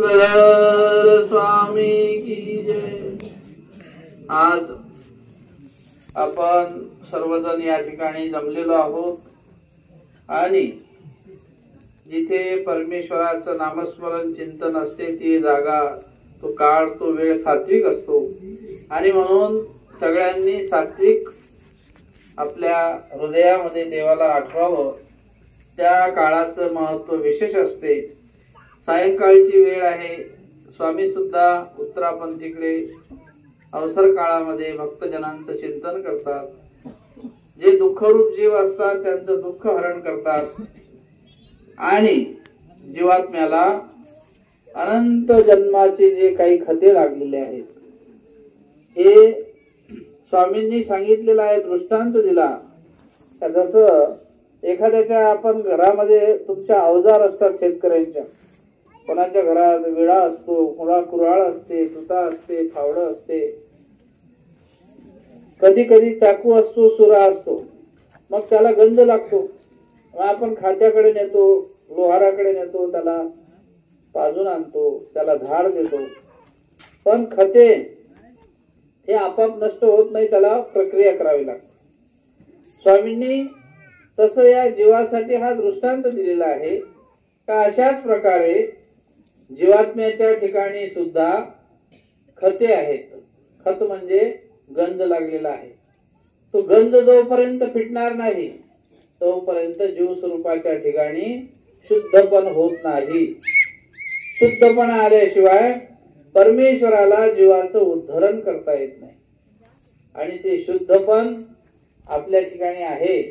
स्वामी की जय। आज आपण सर्वजण या ठिकाणी जमलेलो आहोत आणि जिथे परमेश्वराचं नामस्मरण चिंतन असते ती जागा, तो काळ, तो वेळ सात्विक असतो आणि म्हणून सगळ्यांनी सात्विक आपल्या हृदयामध्ये देवाला आठवावं। त्या काळाचं महत्व विशेष असते। सायंकाळची वेळ आहे। स्वामी सुद्धा उत्तरापंथीकडे अवसर काळामध्ये भक्तजनांचं चिंतन करतात। जे दुःखरूप जीव असतात त्यांचं दुःख हरण करतात आणि जीवात्म्याला अनंत जन्माचे जे काही खते लागलेले आहेत हे स्वामींनी सांगितलेलं आहे, दृष्टांत दिला। जसं एखाद्याच्या आपण घरामध्ये तुमच्या अवजार असतात शेतकऱ्यांच्या, कोणाच्या घरात विळा असतो, कोणा कुऱ्हाड असते, तुता असते, फावडं असते, कधी कधी चाकू असतो, सुरा असतो, मग त्याला गंध लागतो। मग आपण खात्याकडे नेतो, लोहाराकडे नेतो, त्याला पाजून आणतो, त्याला धार देतो, पण खते हे आपाप नष्ट होत नाही, त्याला प्रक्रिया करावी लागते। स्वामींनी तसं या जीवासाठी हा दृष्टांत दिलेला आहे का अशाच प्रकारे जीवात्म्याच्या ठिकाणी सुद्धा खते आहेत। खत म्हणजे गंज लागलेला आहे। तो गंज जोपर्यंत फिटणार नाही तोपर्यंत जीव स्वरूपाच्या ठिकाणी शुद्धपण होत नाही। शुद्धपणा आल्याशिवाय परमेश्वराला जीवाचं उद्धरण करता येत नाही आणि ते शुद्धपण आपल्या ठिकाणी आहे,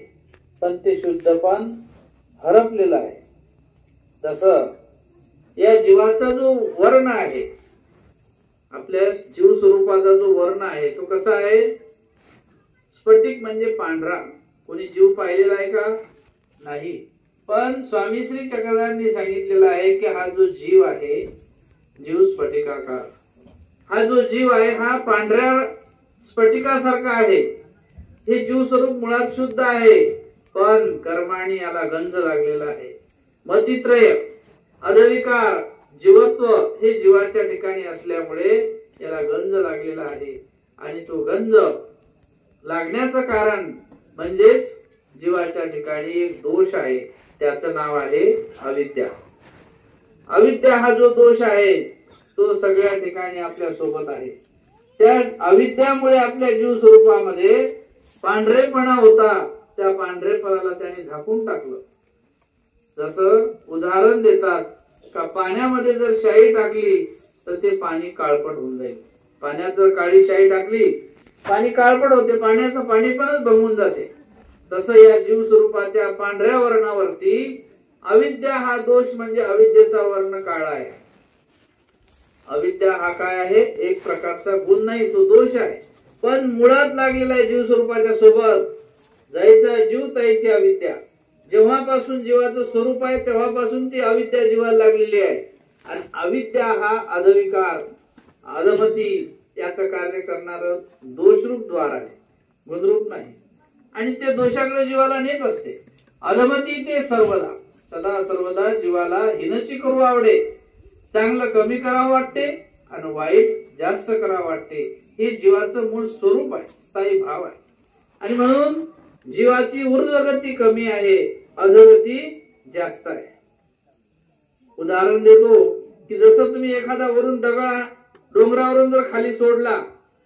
पण ते शुद्धपण हरपलेलं आहे। तसं या जीवाचा जो वर्ण आहे, आपल्या जीव स्वरूपाचा जो वर्ण आहे तो कसा आहे? स्फटिक म्हणजे पांढरा। कोणी जीव पाहिलेला आहे का? नाही, पण स्वामी श्री चक्रधरांनी सांगितलेला आहे की हा जो जीव आहे, जीव स्फटिकाकार, हा जो जीव आहे हा पांढऱ्या स्फटिकासारखा आहे। हे जीव स्वरूप मुळात शुद्ध आहे, पण कर्माने याला गंज लागलेला आहे। मतित्रय, अधविकार, जीवत्व हे जीवाच्या ठिकाणी असल्यामुळे याला गंज लागलेला आहे आणि तो गंज लागण्याचं कारण म्हणजेच जीवाच्या ठिकाणी एक दोष आहे, त्याचं नाव आहे अविद्या। अविद्या हा जो दोष आहे तो सगळ्या ठिकाणी आपल्या सोबत आहे। त्या अविद्यामुळे आपल्या जीव स्वरूपामध्ये पांढरेपणा होता, त्या पांढरेपणाला त्याने झाकून टाकलं। जसं उदाहरण देतात का पाण्यामध्ये जर शाई टाकली तर ते पाणी काळपट होऊन जाईल। पाण्यात जर काळी शाई टाकली पाणी काळपट होते, पाण्याचं पाणीपणच भंगून जाते। तसं या जीव स्वरूपाच्या पांढऱ्या वर्णावरती अविद्या हा दोष म्हणजे अविद्येचा वर्ण काळा आहे। अविद्या हा काय आहे? एक प्रकारचा गुण नाही, तो दोष आहे, पण मुळात लागलेला आहे जीव स्वरूपाच्या सोबत। जायचा जीव ताईची अविद्या। जेव्हापासून जीवाचं स्वरूप आहे तेव्हापासून ती अविद्या जीवाला लागलेली आहे आणि अविद्या हा अधविकार, अधमती याचं कार्य करणार दोषरूप द्वार आहे, गुणरूप नाही आणि ते दोषाकडे जीवाला नेत असते। अधमती ते सर्वदा, सदा सर्वदा जीवाला हिनची करू आवडे, चांगलं कमी करावं वाटते आणि वाईट जास्त करावं वाटते। हे जीवाचं मूळ स्वरूप आहे, स्थायी भाव आहे आणि म्हणून जीवाची ऊर्ध्वगती कमी आहे, अधोगती जास्त आहे। उदाहरण देतो की जसं तुम्ही एखादा वरून दगड डोंगरावरून जर खाली सोडला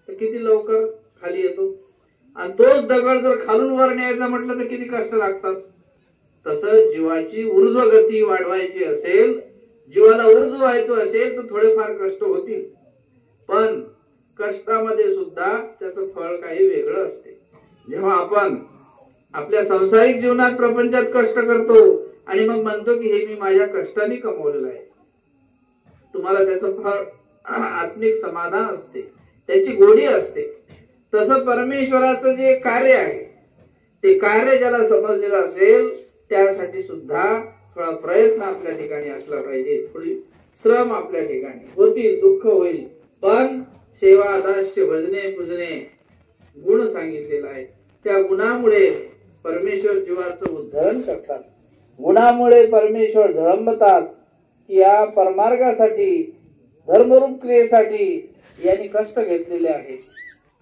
तर किती लवकर खाली येतो आणि तोच दगड जर खालून वर न्यायचा म्हटलं तर किती कष्ट लागतात। तसं जीवाची ऊर्ध्वगती वाढवायची असेल, जीवाला ऊर्ध्व व्हायचं असेल तर थोडेफार कष्ट होतील, पण कष्टामध्ये सुद्धा त्याचं फळ काही वेगळं असते। जेव्हा आपण आपल्या सांसारिक जीवनात प्रपंचात कष्ट करतो आणि मग म्हणतो की हे मी माझ्या कष्टाने कमवलेलं आहे, तुम्हाला त्याचं फळ आत्मिक समाधान असते, त्याची गोडी असते। तसं परमेश्वराचं जे कार्य आहे ते कार्य ज्याला समजलेलं असेल त्यासाठी सुद्धा थोडा प्रयत्न आपल्या ठिकाणी असला पाहिजे, थोडी श्रम आपल्या ठिकाणी होतील, दुःख होईल, पण सेवा, दास्य, भजने, पूजने गुण सांगितलेला आहे। त्या गुणामुळे परमेश्वर जीवाचं उद्धरण करतात, गुणामुळे परमेश्वर झळंबतात या परमार्गासाठी धर्मरूप क्रियेसाठी यांनी कष्ट घेतलेले आहे,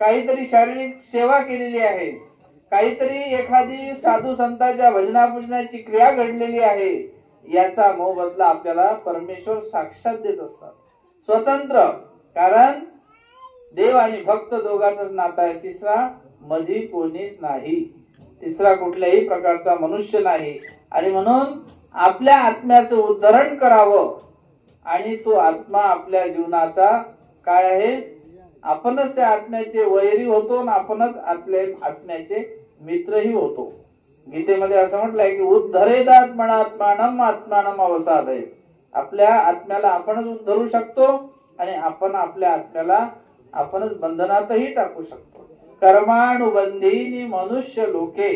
काहीतरी शारीरिक सेवा केलेली आहे, काहीतरी एखादी साधू संतांच्या भजनापूजनाची क्रिया घडलेली आहे, याचा मोबदला आपल्याला परमेश्वर साक्षात देत असतात स्वतंत्र. कारण देव आणि भक्त दोघांचंच नातं आहे, तिसरा मधी कोणीच नाही, तिसरा कुठल्याही प्रकारचा मनुष्य नाही. आणि म्हणून आपल्या आत्म्याचं उद्धरण करावं आणि तो आत्मा आपल्या जीवनाचा काय आहे, आपणच त्या आत्म्याचे वैरी होतो आणि आपणच आपल्या आत्म्याचे मित्रही होतो. गीतेमध्ये असं म्हटलंय की उद्धरेदात्मनात्मानम आत्मानम अवसादय. आपल्या आत्म्याला आपणच उद्धरू शकतो आणि आपण आपल्या आत्म्याला आपणच बंधनातही टाकू शकतो. कर्मानुबंधीनी मनुष्य लोके.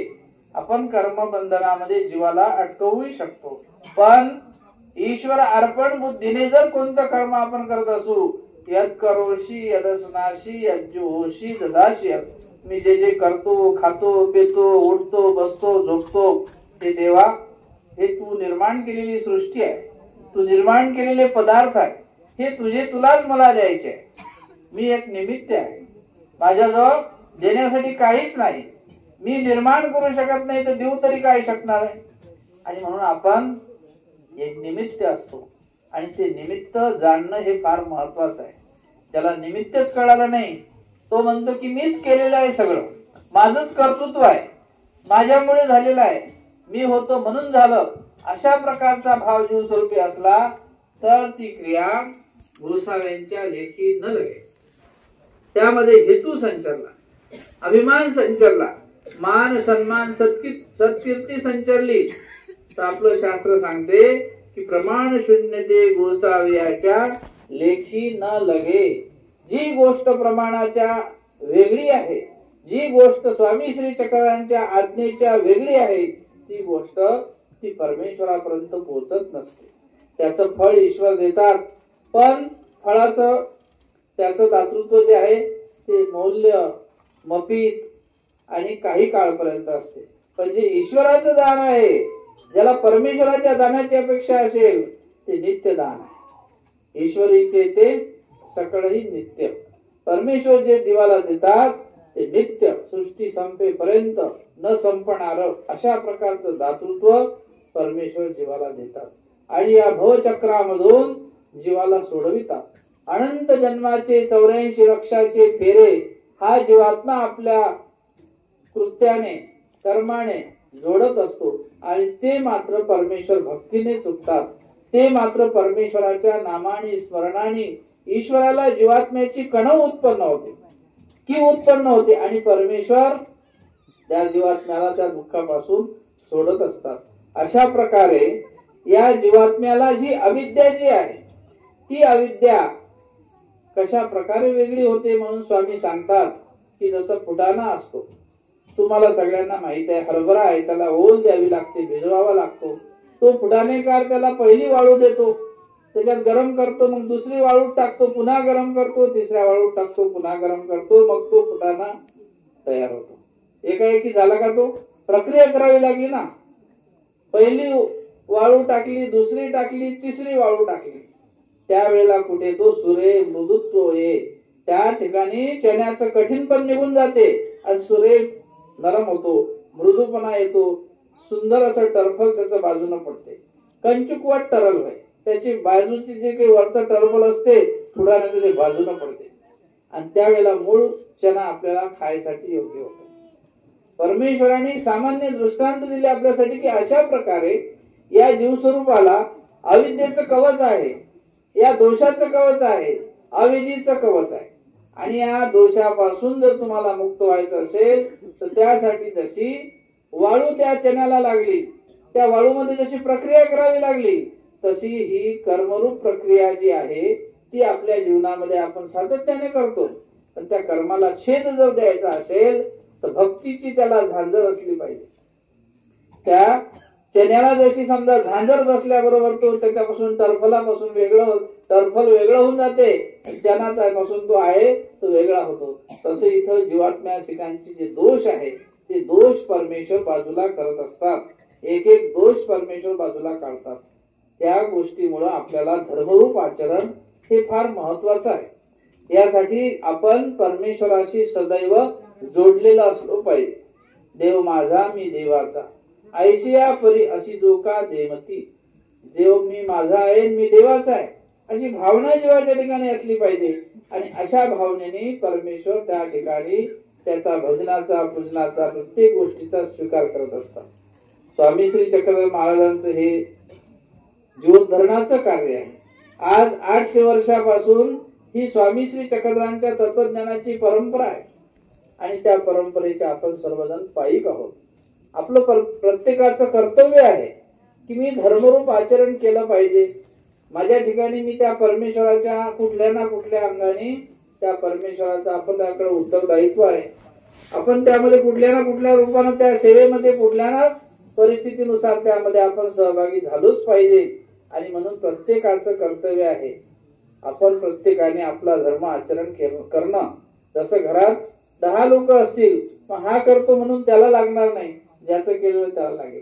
आपण कर्मबंधनामध्ये जीवाला अटकवू शकतो. पण ईश्वर अर्पण बुद्धीने जर कोणतं कर्म आपण करत असू, यद करोशी यदस्नाशी यज्जुहोशी ददाशी. मी जे जे करतो, खातो, पितो, उठतो, बसतो, झोपतो, हे देवा हे तू निर्माण केलेली सृष्टी आहे, तू निर्माण केलेले पदार्थ आहे, हे तुझे तुलाच मला द्यायचे आहे. मी एक निमित्त आहे, माझ्याजवळ देण्यासाठी काहीच नाही, मी निर्माण करू शकत नाही तर देऊ तरी काय शकणार आहे. आणि म्हणून आपण एक निमित्त असतो आणि ते निमित्त जाणणं हे फार महत्वाचं आहे. ज्याला निमित्तच कळालं नाही तो म्हणतो की मीच केलेलं आहे, सगळं माझंच कर्तृत्व आहे, माझ्यामुळे झालेलं आहे, मी होतो म्हणून झालं. अशा प्रकारचा भाव जीव स्वरूपी असला तर ती क्रिया गोसाव्यांच्या लेखी न लगे. त्यामध्ये हेतू संचरला, अभिमान संचरला, मान सन्मान सत्कीर्ती संचरली तर आपलं शास्त्र सांगते की प्रमाण शून्यते गोसाव्याच्या लेखी न लगे. जी गोष्ट प्रमाणाच्या वेगळी आहे, जी गोष्ट स्वामी श्री चक्रांच्या आज्ञेच्या वेगळी आहे, ती गोष्ट ती परमेश्वरापर्यंत पोहोचत नसते. त्याचं फळ ईश्वर देतात, पण फळाचं त्याचं दातृत्व जे आहे ते मौल्य मफीत आणि काही काळपर्यंत असते. पण जे ईश्वराचं दान आहे, ज्याला परमेश्वराच्या दानाची अपेक्षा असेल, ते नित्य दान आहे. ईश्वरीचे ते सकळही नित्य. परमेश्वर जे जीवाला देतात ते नित्य, सृष्टी संपेपर्यंत न संपणार अशा प्रकारचं दातृत्व परमेश्वर जीवाला देतात आणि या भवचक्रामधून जीवाला सोडवितात. अनंत जन्माचे 84 लक्षाचे फेरे हा जीवात्मा आपल्या कृत्याने कर्माने जोडत असतो आणि ते मात्र परमेश्वर भक्तीने चुकतात. ते मात्र परमेश्वराच्या नामाने स्मरणाने ईश्वराला जीवात्म्याची कणव उत्पन्न होते आणि परमेश्वर त्या जीवात्म्याला त्या दुःखापासून सोडत असतात. अशा प्रकारे या जीवात्म्याला जी अविद्या जी आहे ती अविद्या कशा प्रकारे वेगळी होते म्हणून स्वामी सांगतात की जसं फुटाणा असतो, तुम्हाला सगळ्यांना माहित आहे, हरभरा आहे, त्याला ओल द्यावी लागते, भिजवावा लागतो. तो फुटाणेकार त्याला पहिली वाळू देतो, त्याच्यात गरम करतो, मग दुसरी वाळू टाकतो, पुन्हा गरम करतो, तिसऱ्या वाळू टाकतो, पुन्हा गरम करतो, मग तो फुटाणा तयार होतो. एकाएकी झाला का? तो प्रक्रिया करावी लागली ना. पहिली वाळू टाकली, दुसरी टाकली, तिसरी वाळू टाकली, त्यावेळेला कुठे तो सुरेख मृदुत्व ये, त्या ठिकाणी चण्याचं कठीण पण निघून जाते आणि सुरेख नरम होतो, मृदूपणा येतो, सुंदर असं टरफल त्याच्या बाजूने पडते. कंचुकवट टरल होय, त्याची बाजूची जे काही वरचं टरफल असते थोड्याने ते बाजूने पडते आणि त्यावेळेला मूळ चना आपल्याला खायसाठी योग्य होतो. परमेश्वराने सामान्य दृष्टांत दिले आपल्यासाठी की अशा प्रकारे या जीवस्वरूपाला अविद्येचं कवच आहे, या दोषाचं कवच आहे, अविधीचं कवच आहे. आणि या दोषापासून जर तुम्हाला मुक्त व्हायचं असेल तर त्यासाठी जशी वाळू त्या चण्याला लागली, त्या वाळूमध्ये जशी प्रक्रिया करावी लागली, तशी ही कर्मरूप प्रक्रिया जी आहे ती आपल्या जीवनामध्ये आपण सातत्याने करतो. पण त्या कर्माला छेद जर द्यायचा असेल तर भक्तीची त्याला झांजर असली पाहिजे. त्या चण्याला जशी समजा झांजर बसल्याबरोबर तो त्याच्यापासून टरफलापासून टरफल वेगळं होऊन जाते, चनाचा पासून तो आहे तो वेगळा होतो. तसे इथं जीवात्म्या ठिकाणचे जे दोष आहे ते दोष परमेश्वर बाजूला करत असतात. एक एक दोष परमेश्वर बाजूला काढतात. या गोष्टीमुळे आपल्याला धर्मरूप आचरण हे फार महत्वाचं आहे. यासाठी आपण परमेश्वराशी सदैव जोडलेला असलो पाहिजे. देव माझा मी देवाचा, ऐशिया परी अशी जो का देमती. देव मी माझा आहे, मी देवाचा आहे, अशी भावना जीवाच्या ठिकाणी असली पाहिजे. आणि अशा भावनेने परमेश्वर त्या ठिकाणी त्याचा भजनाचा पूजनाचा प्रत्येक गोष्टीचा स्वीकार करत असतात. स्वामी श्री चक्रधर महाराजांचं हे जीवोद्धरणाचं कार्य आहे. आज 800 वर्षापासून ही स्वामी श्री चक्रधरांच्या तत्वज्ञानाची परंपरा आहे आणि त्या परंपरेचे आपण सर्वजण पायिक आहोत. आपलं प्रत्येकाचं कर्तव्य आहे की मी धर्मरूप आचरण केलं पाहिजे. माझ्या ठिकाणी मी त्या परमेश्वराच्या कुठल्या ना कुठल्या अंगाने त्या परमेश्वराचं आपल्याकडे उत्तरदायित्व आहे. आपण त्यामध्ये कुठल्या ना कुठल्या रूपाने त्या सेवेमध्ये कुठल्या ना परिस्थितीनुसार त्यामध्ये आपण सहभागी झालोच पाहिजे. आणि म्हणून प्रत्येकाचं कर्तव्य आहे आपण प्रत्येकाने आपला धर्म आचरण करणं. जसं घरात 10 लोक असतील, मग हा करतो म्हणून त्याला लागणार नाही, ज्याचं केलेलं त्याला लागेल.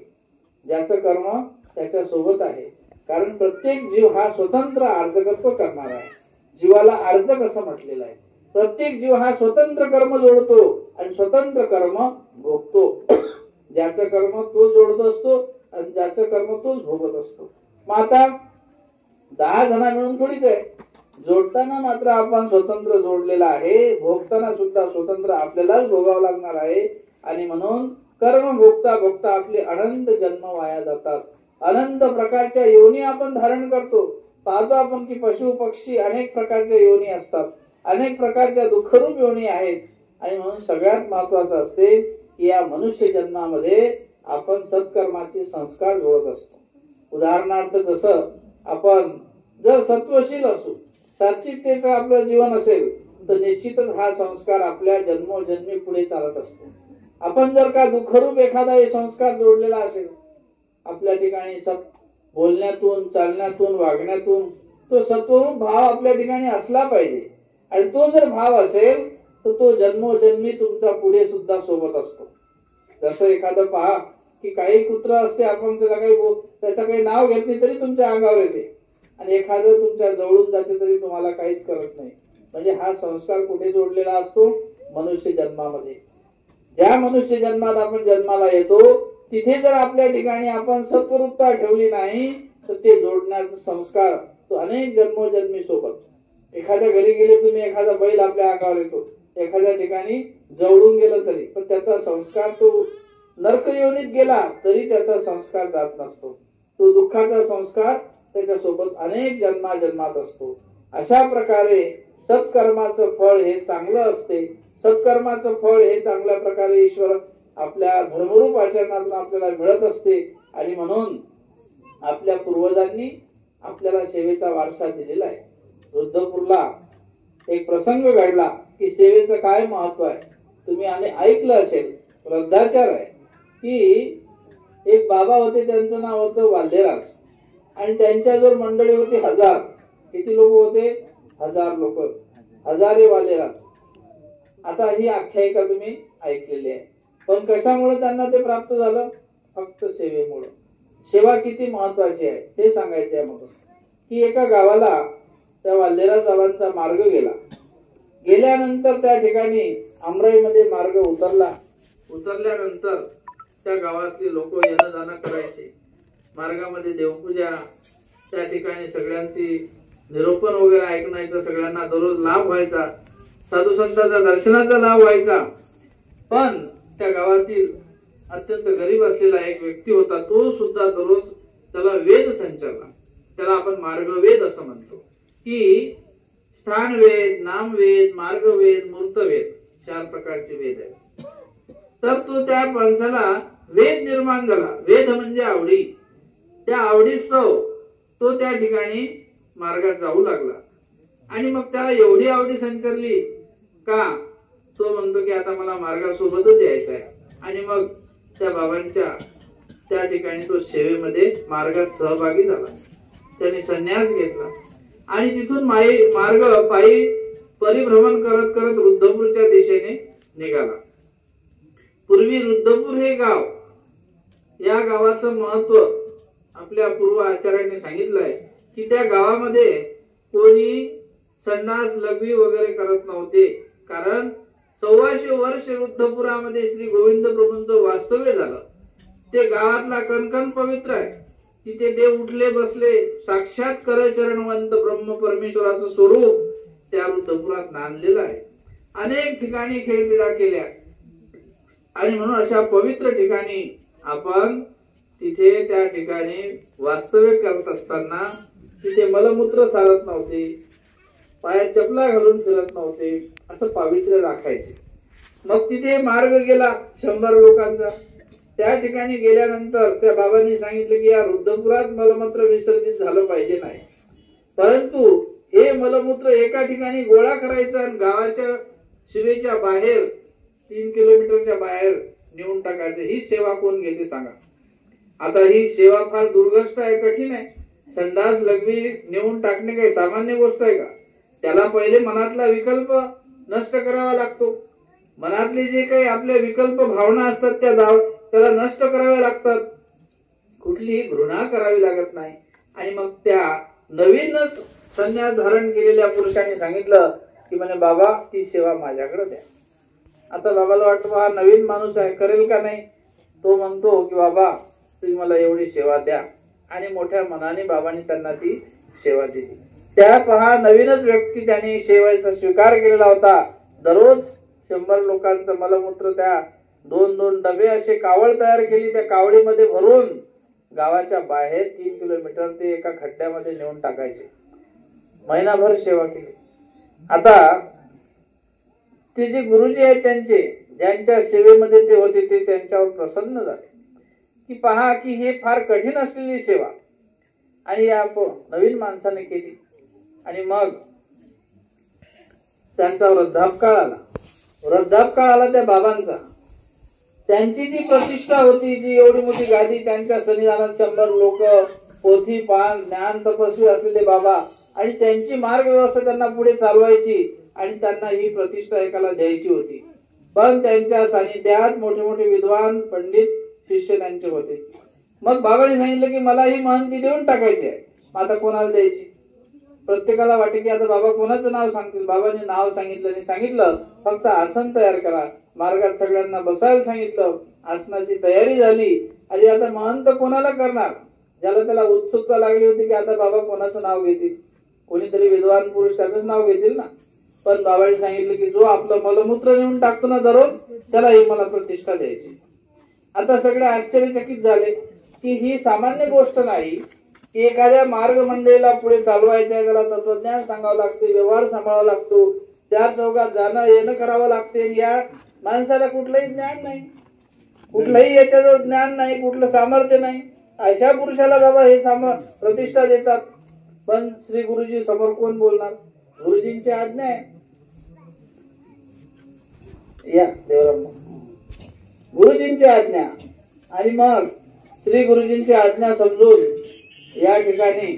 ज्याचं कर्म त्याच्या सोबत आहे. कारण प्रत्येक जीव हा स्वतंत्र आर्जकत्व करणार आहे. जीवाला आर्जक असं म्हटलेलं आहे. प्रत्येक जीव हा स्वतंत्र कर्म जोडतो आणि स्वतंत्र कर्म भोगतो. ज्याचं कर्म तो जोडत असतो आणि ज्याचं कर्म तोच भोगत असतो. मग आता 10 जण मिळून थोडीच आहे. जोडताना मात्र आपण स्वतंत्र जोडलेला आहे, भोगताना सुद्धा स्वतंत्र आपल्यालाच भोगावं लागणार आहे. आणि म्हणून कर्म भोगता भोगता आपले अनंत जन्म वाया जातात. अनंत प्रकारच्या योनी आपण धारण करतो. पाहतो आपण की पशु पक्षी अनेक प्रकारच्या योनी असतात, अनेक प्रकारच्या दुःखरूप योनी आहेत. आणि म्हणून सगळ्यात महत्वाचं असते की या मनुष्य जन्मामध्ये आपण सत्कर्माचे संस्कार जोडत असतो. उदाहरणार्थ जसं आपण जर सत्वशील असू, सात्विकतेचं आपलं जीवन असेल तर निश्चितच हा संस्कार आपल्या जन्मोजन्मी पुढे चालत असतो. आपण जर का दुःखरूप एखादा हे संस्कार जोडलेला असेल आपल्या ठिकाणी, बोलण्यातून चालण्यातून वागण्यातून तो सत्वरूप भाव आपल्या ठिकाणी असला पाहिजे. आणि तो जर भाव असेल तर तो जन्मोजन्मी तुमचा पुढे सुद्धा सोबत असतो. जसं एखादं पहा की काही कुत्र असते, आपण त्याचं काही नाव घेत नाही तरी तुमच्या अंगावर येते, आणि एखादं तुमच्या जवळून जाते तरी तुम्हाला काहीच करत नाही. म्हणजे हा संस्कार कुठे जोडलेला असतो? मनुष्य जन्मामध्ये. ज्या मनुष्य जन्मात आपण जन्माला येतो तिथे जर आपल्या ठिकाणी आपण सत्वरूपता ठेवली नाही तर ते जोडण्याचा संस्कार तो अनेक जन्मोजन्मी सोबत. एखाद्या घरी गेले तुम्ही, एखादा बैल आपल्या अंगावर येतो, एखाद्या ठिकाणी जवळून गेलं तरी पण त्याचा संस्कार तो नरक योनीत गेला तरी त्याचा संस्कार जात नसतो. तो दुःखाचा संस्कार त्याच्यासोबत अनेक जन्माजन्मात असतो. अशा प्रकारे सत्कर्माचं फळ हे चांगलं असते. सत्कर्माचं फळ हे चांगल्या प्रकारे ईश्वर आपल्या धर्मरूप आचरणातून आपल्याला मिळत असते. आणि म्हणून आपल्या पूर्वजांनी आपल्याला सेवेचा वारसा दिलेला आहे. रुद्रपूरला एक प्रसंग घडला की सेवेचं काय महत्व आहे. तुम्ही ऐकलं असेल, वृद्धाचार आहे की एक बाबा होते, त्यांचं नाव होतं वाल्यराज, आणि त्यांच्याजवळ मंडळी होती 1000. किती लोक होते? 1000 लोक, हजारे वाल्यराज. आता ही आख्यायिका तुम्ही ऐकलेली आहे. पण कशामुळे त्यांना ते प्राप्त झालं? फक्त सेवेमुळे. सेवा किती महत्वाची आहे हे सांगायचे आहे. मग की एका गावाला त्या वाल्यराज बाबांचा मार्ग गेला. गेल्यानंतर त्या ठिकाणी अमराईमध्ये मार्ग उतरला. उतरल्यानंतर त्या गावातले लोक येणं जाणं करायचे. मार्गामध्ये देवपूजा, त्या ठिकाणी सगळ्यांची निरोपण वगैरे ऐकण्याचा सगळ्यांना दररोज लाभ व्हायचा. साधू संतांचा दर्शनाचा लाभ व्हायचा. पण त्या गावातील अत्यंत गरीब असलेला एक व्यक्ती होता, तो सुद्धा दररोज त्याला वेद संचरला. त्याला आपण मार्गवेद असं म्हणतो की स्थानवेद, नामवेद, मार्गवेद, मूर्तवेद 4 प्रकारचे वेद आहेत. तर तो त्या माणसाला वेद निर्माण झाला. वेद म्हणजे आवडी. त्या आवडीस्तव तो त्या ठिकाणी मार्गात जाऊ लागला. आणि मग त्याला एवढी आवडी संचरली का तो म्हणतो की आता मला मार्गासोबतच यायचं आहे. आणि मग त्या बाबांच्या त्या ठिकाणी तो सेवेमध्ये मार्गात सहभागी झाला. त्याने संन्यास घेतला आणि तिथून मार्ग पायी परिभ्रमण करत करत रुद्धपूरच्या दिशेने निघाला. पूर्वी रुद्धपूर हे गाव, या गावाचं महत्व आपल्या पूर्व आचार्यांनी सांगितलंय की त्या गावामध्ये कोणी संडास लघवी वगैरे करत नव्हते, कारण 1400 वर्ष रुद्धपुरामध्ये श्री गोविंद प्रभूंचं वास्तव्य झालं. ते गावातला कणकण पवित्र आहे. तिथे देव उठले बसले, साक्षात करचरणवंत ब्रह्म परमेश्वराचं स्वरूप त्या रुद्धपुरात नांदलेलं आहे. अनेक ठिकाणी खेळक्रीडा केल्या आणि म्हणून अशा पवित्र ठिकाणी आपण तिथे त्या ठिकाणी वास्तव्य करत असताना तिथे मलमूत्र सारत नव्हते, पायात चपला घालून फिरत नव्हते, असं पावित्र्य राखायचे. मग तिथे मार्ग गेला 100 लोकांचा. त्या ठिकाणी गेल्यानंतर त्या बाबांनी सांगितलं की या रुद्धपुरात मलमूत्र विसर्जित झालं पाहिजे नाही, परंतु हे मलमूत्र एका ठिकाणी गोळा करायचं आणि गावाच्या शिवेच्या बाहेर 3 किलोमीटरच्या बाहेर नेऊन टाकायचं. ही सेवा कोण घेते सांगा? आता ही सेवा फार दुर्गष्ट आहे, कठीण आहे. संडास लघवी नेऊन टाकणे काही सामान्य गोष्ट आहे का? त्याला पहिले मनातला विकल्प नष्ट करावा लागतो. मनातले जे काही आपले विकल्प भावना असतात त्याला नष्ट कराव्या लागतात. कुठलीही घृणा करावी लागत नाही. आणि मग त्या नवीनच संन्यास धारण केलेल्या पुरुषांनी सांगितलं की म्हणे बाबा ती सेवा माझ्याकडे द्या. आता बाबाला वाटतं हा नवीन माणूस आहे, करेल का नाही. तो म्हणतो की बाबा तुम्ही मला एवढी सेवा द्या, आणि मोठ्या मनाने बाबांनी त्यांना ती सेवा दिली. त्या पहा नवीनच व्यक्ती त्यांनी सेवेचा स्वीकार केलेला होता. दररोज 100 लोकांचं मलमूत्र त्या 2-2 डबे असे कावळ तयार केली, त्या कावळीमध्ये भरून गावाच्या बाहेर 3 किलोमीटर ते एका खड्ड्यामध्ये नेऊन टाकायचे. महिनाभर सेवा केली. आता ते जे गुरुजी आहेत त्यांचे, ज्यांच्या सेवेमध्ये ते होते, ते त्यांच्यावर प्रसन्न झाले की पहा की हे फार कठीण असलेली सेवा आणि या नवीन माणसाने केली. आणि मग त्यांचा वृद्धापकाळ आला. वृद्धापकाळ आला त्या बाबांचा. त्यांची जी प्रतिष्ठा होती, जी एवढी मोठी गादी, त्यांच्या सन्निधानात 100 लोक, पोथी पान ज्ञान तपस्वी असलेले बाबा, आणि त्यांची मार्ग व्यवस्था त्यांना पुढे चालवायची आणि त्यांना ही प्रतिष्ठा एकाला द्यायची होती. पण त्यांच्या सानिध्यात मोठे मोठे विद्वान पंडित शिष्य त्यांचे होते. मग बाबांनी सांगितलं की मला ही महंती देऊन टाकायची आहे. आता कोणाला द्यायची? प्रत्येकाला वाटे की आता बाबा कोणाचं नाव सांगतील. बाबांनी नाव सांगितलं फक्त आसन तयार करा. मार्गात सगळ्यांना बसायला सांगितलं. आसनाची तयारी झाली आणि आता महंत कोणाला करणार? ज्याला त्याला उत्सुकता लागली होती की आता बाबा कोणाचं नाव घेतील. कोणीतरी विद्वान पुरुष त्याचंच नाव घेतील ना. पण बाबांनी सांगितलं की जो आपलं मलमूत्र नेऊन टाकतो ना दररोज, त्याला ही मला प्रतिष्ठा द्यायची. आता सगळे आश्चर्यचकित झाले की ही सामान्य गोष्ट नाही की एखाद्या मार्ग मंडळीला पुढे चालवायचं आहे, त्याला तत्वज्ञान सांगावं लागते, व्यवहार सांभाळावा लागतो, त्या चौकात जाणं येणं करावं लागते. या माणसाला कुठलंही ज्ञान नाही, कुठलंही याच्याजवळ ज्ञान नाही, कुठलं सामर्थ्य नाही. अशा पुरुषाला बाबा हे प्रतिष्ठा देतात. पण श्री गुरुजी समोर कोण बोलणार? गुरुजींची आज्ञा आहे. या देवराम, गुरुजींची आज्ञा. आणि मग श्री गुरुजींची आज्ञा समजून या ठिकाणी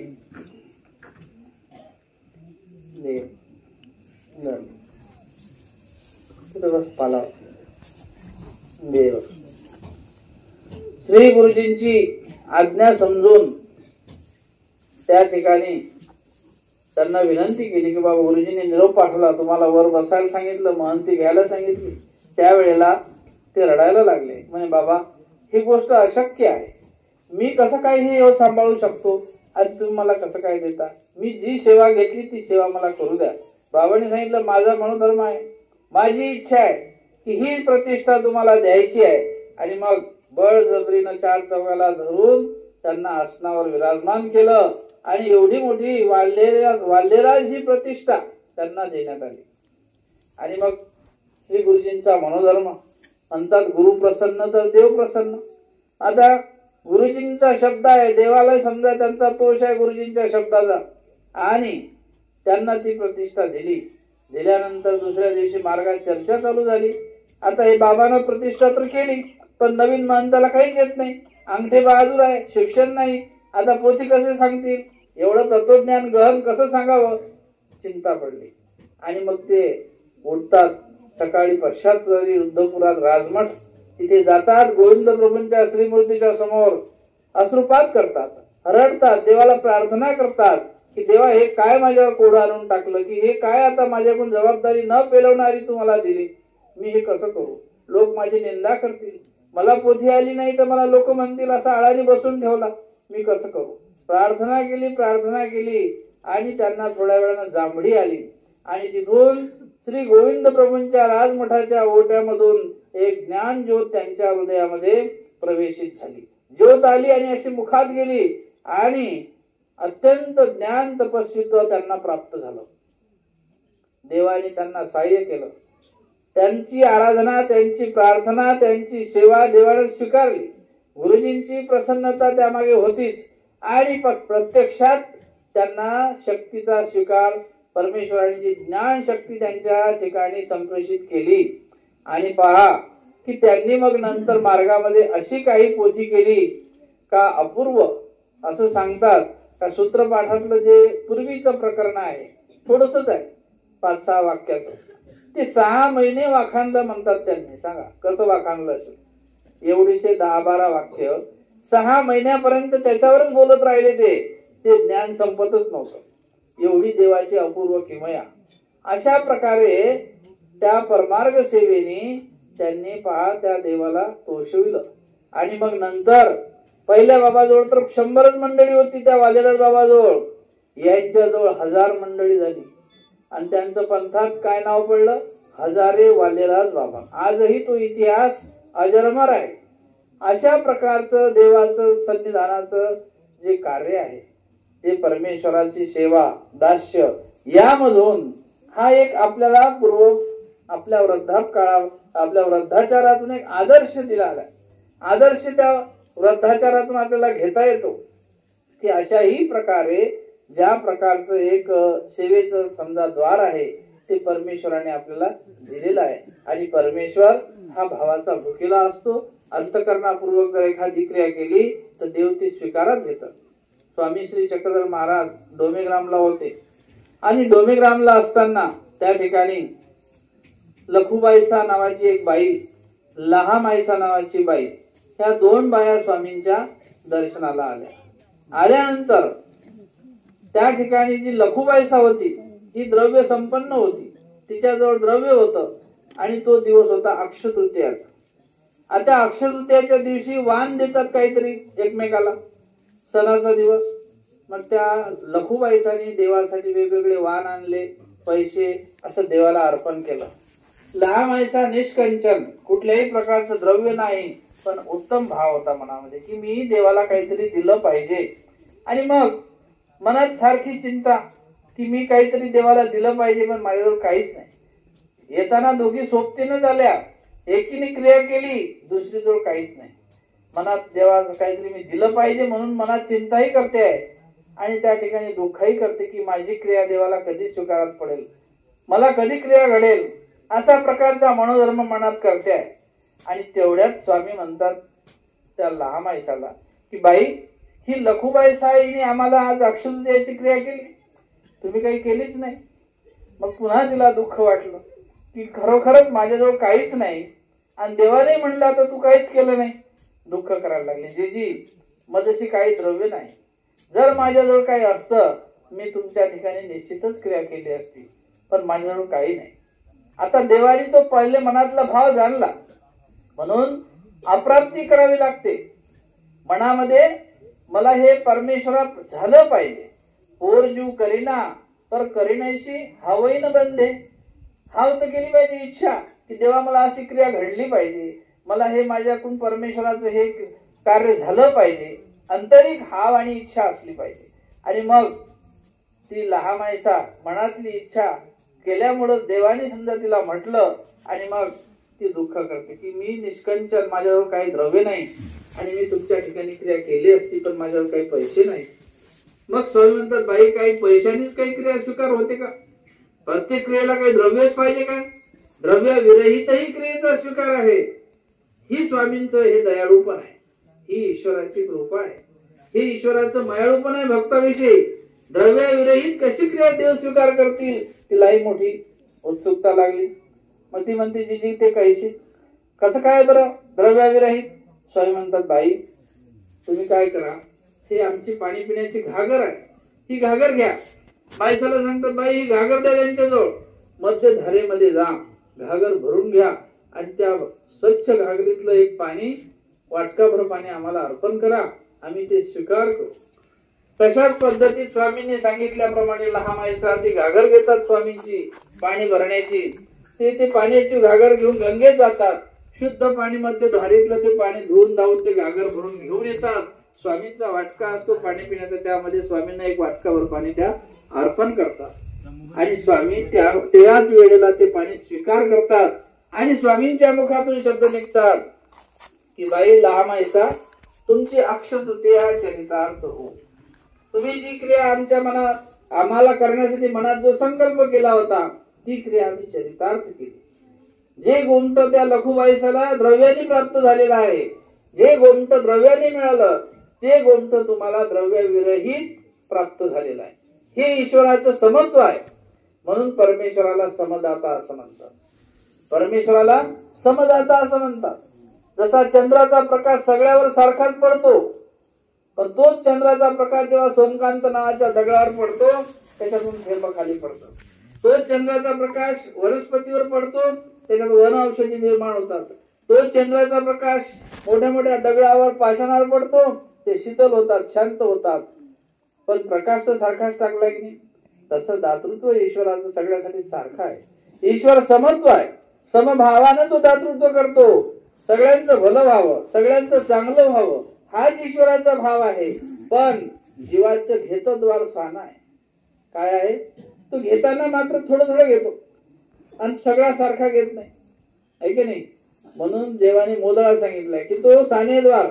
श्री गुरुजींची आज्ञा समजून त्या ठिकाणी त्यांना विनंती केली की बाबा गुरुजींनी निरोप पाठवला, तुम्हाला वर बसायला सांगितलं, महंती घ्यायला सांगितली. त्यावेळेला ते रडायला लागले. म्हणे बाबा ही गोष्ट अशक्य आहे, मी कसं काय हे सांभाळू शकतो आणि तुम्ही मला कसं काय देता? मी जी सेवा घेतली ती सेवा मला करू द्या. बाबांनी सांगितलं माझा मनोधर्म आहे, माझी इच्छा आहे की ही प्रतिष्ठा तुम्हाला द्यायची आहे. आणि मग बळजबरीनं 4 चौघाला धरून त्यांना आसनावर विराजमान केलं आणि एवढी मोठी वाल्यराज ही प्रतिष्ठा त्यांना देण्यात आली. आणि मग श्री गुरुजींचा मनोधर्म म्हणतात, गुरु प्रसन्न तर देव प्रसन्न. आता गुरुजींचा शब्द आहे, देवाला समजा त्यांचा तोष आहे गुरुजींच्या शब्दाचा, आणि त्यांना ती प्रतिष्ठा दिली. दिल्यानंतर दुसऱ्या दिवशी मार्गात चर्चा चालू झाली. आता हे बाबांना प्रतिष्ठा तर केली, पण नवीन माणसाला काहीच येत नाही, अंगठे बहादूर आहे, शिक्षण नाही. आता पोथी कसे सांगतील, एवढं तत्वज्ञान गहन कसं सांगावं? चिंता पडली. आणि मग ते उठतात, सकाळी पश्चातरी रुद्धपुरात राजमठ तिथे जातात, गोविंद प्रभूंच्या श्रीमूर्तीच्या समोर अश्रुपात करतात रडतात, देवाला प्रार्थना करतात की देवा हे काय माझ्यावर कोड आणून टाकलं, की हे काय आता माझ्याकडून जबाबदारी न पेलवणारी तू मला दिली, मी हे कसं करू, लोक माझी निंदा करतील, मला पोथी आली नाही तर मला लोक म्हणतील असा आळाने बसून ठेवला, मी कसं करू. प्रार्थना केली आणि त्यांना थोड्या वेळानं जांभडी आली आणि तिथून श्री गोविंद प्रभूंच्या राजमठाच्या ओट्यामधून एक ज्ञान ज्योत त्यांच्या हृदयामध्ये प्रवेशित झाली. ज्योत आली आणि अशी मुखात गेली आणि अत्यंत ज्ञान तपस्वित्व त्यांना प्राप्त झालं. देवाने त्यांना सहाय्य केलं. त्यांची आराधना, त्यांची प्रार्थना, त्यांची सेवा देवाने स्वीकारली. गुरुजींची प्रसन्नता त्यामागे होतीच आणि प्रत्यक्षात त्यांना शक्तीचा स्वीकार, परमेश्वराने जी ज्ञान शक्ती त्यांच्या ठिकाणी संप्रेषित केली. आणि पहा की त्यांनी मग नंतर मार्गामध्ये अशी काही पोथी केली का अपूर्व. असं सांगतात का सूत्रपाठातलं जे पूर्वीचं प्रकरण आहे थोडंसंच आहे, 5-6 वाक्याचं, ते 6 महिने वाखाणलं म्हणतात त्यांनी. सांगा कसं वाखाणलं असेल. एवढीशे 10-12 वाक्य 6 महिन्यापर्यंत त्याच्यावरच बोलत राहिले. ते ज्ञान संपतच नव्हतं. एवढी देवाची अपूर्व किमया. अशा प्रकारे त्या परमार्ग सेवेने त्यांनी पहा त्या देवाला तोषविलं. आणि मग नंतर पहिल्या बाबाजवळ तर 100च मंडळी होती. त्या वालेदास बाबाजवळ यांच्याजवळ 1000 मंडळी झाली आणि त्यांचं पंथात काय नाव पडलं, हजारे वालेदास बाबा. आजही तो इतिहास अजरमर आहे. अशा प्रकारचं देवाचं सन्निधानाचं जे कार्य आहे ते परमेश्वराची सेवा, दास्य यामधून हा एक आपल्याला आपल्या आपल्या वृद्धाचारातून एक आदर्श दिला आहे. आदर्श त्या वृद्धाचारातून आपल्याला घेता येतो की अशाही प्रकारे ज्या प्रकारचं एक सेवेचं समजा द्वार आहे ते परमेश्वराने आपल्याला दिलेलं आहे. आणि परमेश्वर हा भावाचा भुकेला असतो. अंतकरणापूर्वक जर एखादी क्रिया केली तर देव ती स्वीकारत घेतात. स्वामी श्री चक्रधर महाराज डोमेग्रामला होते आणि डोमेग्रामला असताना त्या ठिकाणी लखुबाईसा नावाची एक बाई, लहामाईसा नावाची बाई, ह्या 2 बाया स्वामींच्या दर्शनाला आल्या. आल्यानंतर त्या ठिकाणी जी लखुबाईसा होती ही द्रव्य संपन्न होती. तिच्याजवळ द्रव्य होतं आणि तो दिवस होता अक्षय तृतीयाचा. आता अक्षय तृतीयाच्या दिवशी वाण देतात काहीतरी एकमेकाला, सणाचा दिवस. मग त्या लखुबाईसांनी देवासाठी वेगवेगळे वाण आणले, पैसे असं देवाला अर्पण केलं. लहामाईसा निष्कंचन, कुठल्याही प्रकारचं द्रव्य नाही, पण उत्तम भाव होता मनामध्ये की मी देवाला काहीतरी दिलं पाहिजे. आणि मग मनात सारखी चिंता की मी काहीतरी देवाला दिलं पाहिजे पण माझ्याजवळ काहीच नाही. येताना दोघी सोबतीनं झाल्या, एकीने क्रिया केली, दुसरीजवळ काहीच नाही. मनात देवाचं काहीतरी मी दिलं पाहिजे म्हणून मनात चिंताही करते आहे आणि त्या ठिकाणी दुःखही करते की माझी क्रिया देवाला कधी स्वीकारात पडेल, मला कधी क्रिया घडेल, असा प्रकारचा मनोधर्म मनात करते आहे. आणि तेवढ्यात स्वामी म्हणतात त्या लहामाईसाला की बाई, ही लखुबाई साईने आम्हाला आज अक्षय तृतीयाची क्रिया केली, तुम्ही काही केलीच नाही. मग पुन्हा तिला दुःख वाटलं की खरोखरच माझ्याजवळ काहीच नाही आणि देवाने म्हणलं तर तू काहीच केलं नाही. दुःख करायला लागले. जीजी, माझ्याशी काही द्रव्य नाही, जर माझ्याजवळ काही असतं मी तुमच्या ठिकाणी निश्चितच क्रिया केली असती, पण माझ्याजवळ काही नाही. आता देवाने तो पहिले मनातला भाव जाणला म्हणून अप्राप्ती करावी लागते. मनामध्ये मला हे परमेश्वरात झालं पाहिजे. पोर जीव करीना तर करीनाशी हावही न बंधे. हाव तर केली पाहिजे इच्छा की देवा मला अशी क्रिया घडली पाहिजे, मला हे माझ्याकडून परमेश्वराचं हे कार्य झालं पाहिजे. आंतरिक हाव आणि इच्छा असली पाहिजे. आणि मग ती लहामाईसा मनातली इच्छा केल्यामुळे देवाने समजा तिला म्हटलं आणि मग ती दुःख करते की मी निष्कंचन, माझ्याजवळ काही द्रव्य नाही आणि मी तुमच्या ठिकाणी क्रिया केली असती पण माझ्याजवळ काही पैसे नाही. मग स्वामी म्हणतात बाई, काही पैशांनीच काही क्रिया स्वीकार होते का? प्रत्येक क्रियेला काही द्रव्यच पाहिजे का? द्रव्य विरहितही क्रियेचा स्वीकार आहे. ही स्वामींचं हे दयाळूपण आहे, ही ईश्वराची कृपा आहे, हे ईश्वराचं मायाळूपण आहे भक्ताविषयी. द्रव्य विरहित कशी क्रिया देव स्वीकार करतील, तिलाही मोठी उत्सुकता लागली. मग ती म्हणते जीजी ते कैशी कसं काय बरं द्रव्याविरहित? स्वामी म्हणतात बाई, तुम्ही काय करा, हे आमची पाणी पिण्याची घागर आहे, ही घागर घ्या. माणसाला सांगतात बाई ही घागर द्या त्यांच्याजवळ. मध्य धारेमध्ये जा, घागर भरून घ्या आणि त्या स्वच्छ घागरीतलं एक पाणी, वाटकाभर पाणी आम्हाला अर्पण करा, आम्ही ते स्वीकार करू. तशाच पद्धतीत स्वामींनी सांगितल्याप्रमाणे लहान माणसा ती घागर घेतात स्वामींची पाणी भरण्याची. ते पाण्याची घागर घेऊन गंगेत जातात. शुद्ध पाणी मध्ये धारीतलं ते पाणी धुवून धावून ते घागर भरून घेऊन येतात. स्वामींचा वाटका असतो पाणी पिण्याचा, त्यामध्ये स्वामींना एक वाटकाभर पाणी त्या अर्पण करतात आणि स्वामी त्याच वेळेला ते पाणी स्वीकार करतात आणि स्वामींच्या मुखातून शब्द निघतात की बाई लहान मायसा तुमची अक्षतृतीया चरितार्थ हो. तुम्ही जी क्रिया आमच्या मनात आम्हाला करण्यासाठी मनात जो संकल्प केला होता ती क्रिया आम्ही चरितार्थ केली. जे गोमट त्या लखुबाईसाला द्रव्याने प्राप्त झालेला आहे, जे गोमट द्रव्याने मिळालं ते गोमट तुम्हाला द्रव्यविरहित प्राप्त झालेलं आहे. हे ईश्वराचं समत्व आहे. म्हणून परमेश्वराला समदाता असं म्हणतात. परमेश्वराला समदाता असं म्हणतात. जसा चंद्राचा प्रकाश सगळ्यावर सारखाच पडतो, पण तोच चंद्राचा प्रकाश जेव्हा सोमकांत नावाच्या दगडावर पडतो त्याच्यातून थेंब खाली पडतो. तोच चंद्राचा प्रकाश वनस्पतीवर पडतो, त्याच्यात वन औषधी निर्माण होतात. तोच चंद्राचा प्रकाश मोठ्या मोठ्या दगडावर पाषाणावर पडतो, ते शीतल होतात, शांत होतात. पण प्रकाश तर सारखाच टाकला की नाही. तसं दातृत्व ईश्वराचं सगळ्यासाठी सारखं आहे. ईश्वर समत्व आहे. समभावानं तो दातृत्व करतो. सगळ्यांचं भलं व्हावं, सगळ्यांचं चांगलं व्हावं हाच ईश्वराचा भाव आहे. पण जीवाचं घेतद्वार स्थान आहे. काय आहे? तो घेताना मात्र थोडं थोडं घेतो आणि सगळा सारखा घेत नाही, आहे की नाही. म्हणून देवाने मोदळा सांगितलाय की तो सानेद्वार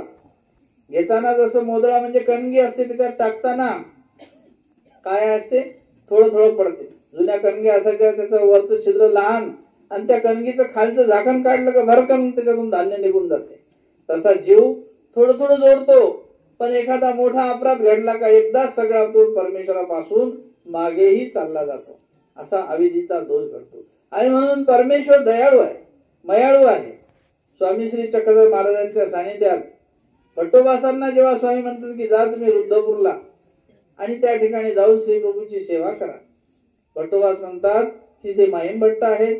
घेताना जसं मोदळा म्हणजे कणगी असते त्याच्यात टाकताना काय असते थोडं थोडं पडते. जुन्या कणगी असायच्या त्याचं वरचं छिद्र लहान आणि त्या कणगीचं खालचं झाकण काढलं का भरकन त्याच्यातून धान्य निघून जाते. तसा जीव थोडं थोडं जोडतो, पण एखादा मोठा अपराध घडला का एकदा सगळा तो परमेश्वरापासून मागेही चालला जातो. असा अविधीचा दोष घडतो. आणि म्हणून परमेश्वर दयाळू आहे, मयाळू आहे. स्वामी श्री चक्रधर महाराजांच्या सानिध्यात भट्टोबासांना जेव्हा स्वामी म्हणतात की जा तुम्ही रुद्धपूरला आणि त्या ठिकाणी जाऊन श्री प्रभूची सेवा करा. भट्टोबास म्हणतात की ते माहीम भट्ट आहेत,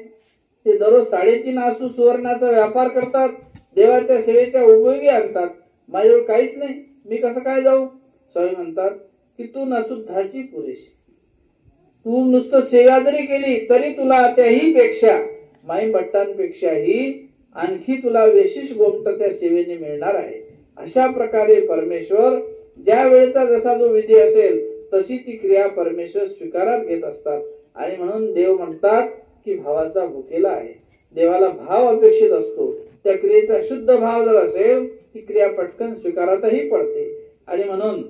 ते दररोज 3.5 आसू सुवर्णाचा व्यापार करतात, देवाच्या सेवेच्या उपयोगी आणतात. माझ्याजवळ काहीच नाही, मी कसं काय जाऊ. स्वामी म्हणतात की तू नसुद्धाची पुरेशी, तू नुसतं सेवा जरी केली तरी तुला त्याही पेक्षा माहीम भट्टांपेक्षाही आणखी तुला विशेष गोष्ट त्या सेवेने मिळणार आहे. अशा प्रकारे परमेश्वर ज्या वेळेचा जसा जो विधी असेल तशी ती क्रिया परमेश्वर स्वीकारात घेत असतात. आणि म्हणून देव म्हणतात की भावाचा भुकेला आहे. देवाला भाव अपेक्षित असतो. त्या क्रियेचा शुद्ध भाव जर असेल ती क्रिया पटकन स्वीकारातही पडते. आणि म्हणून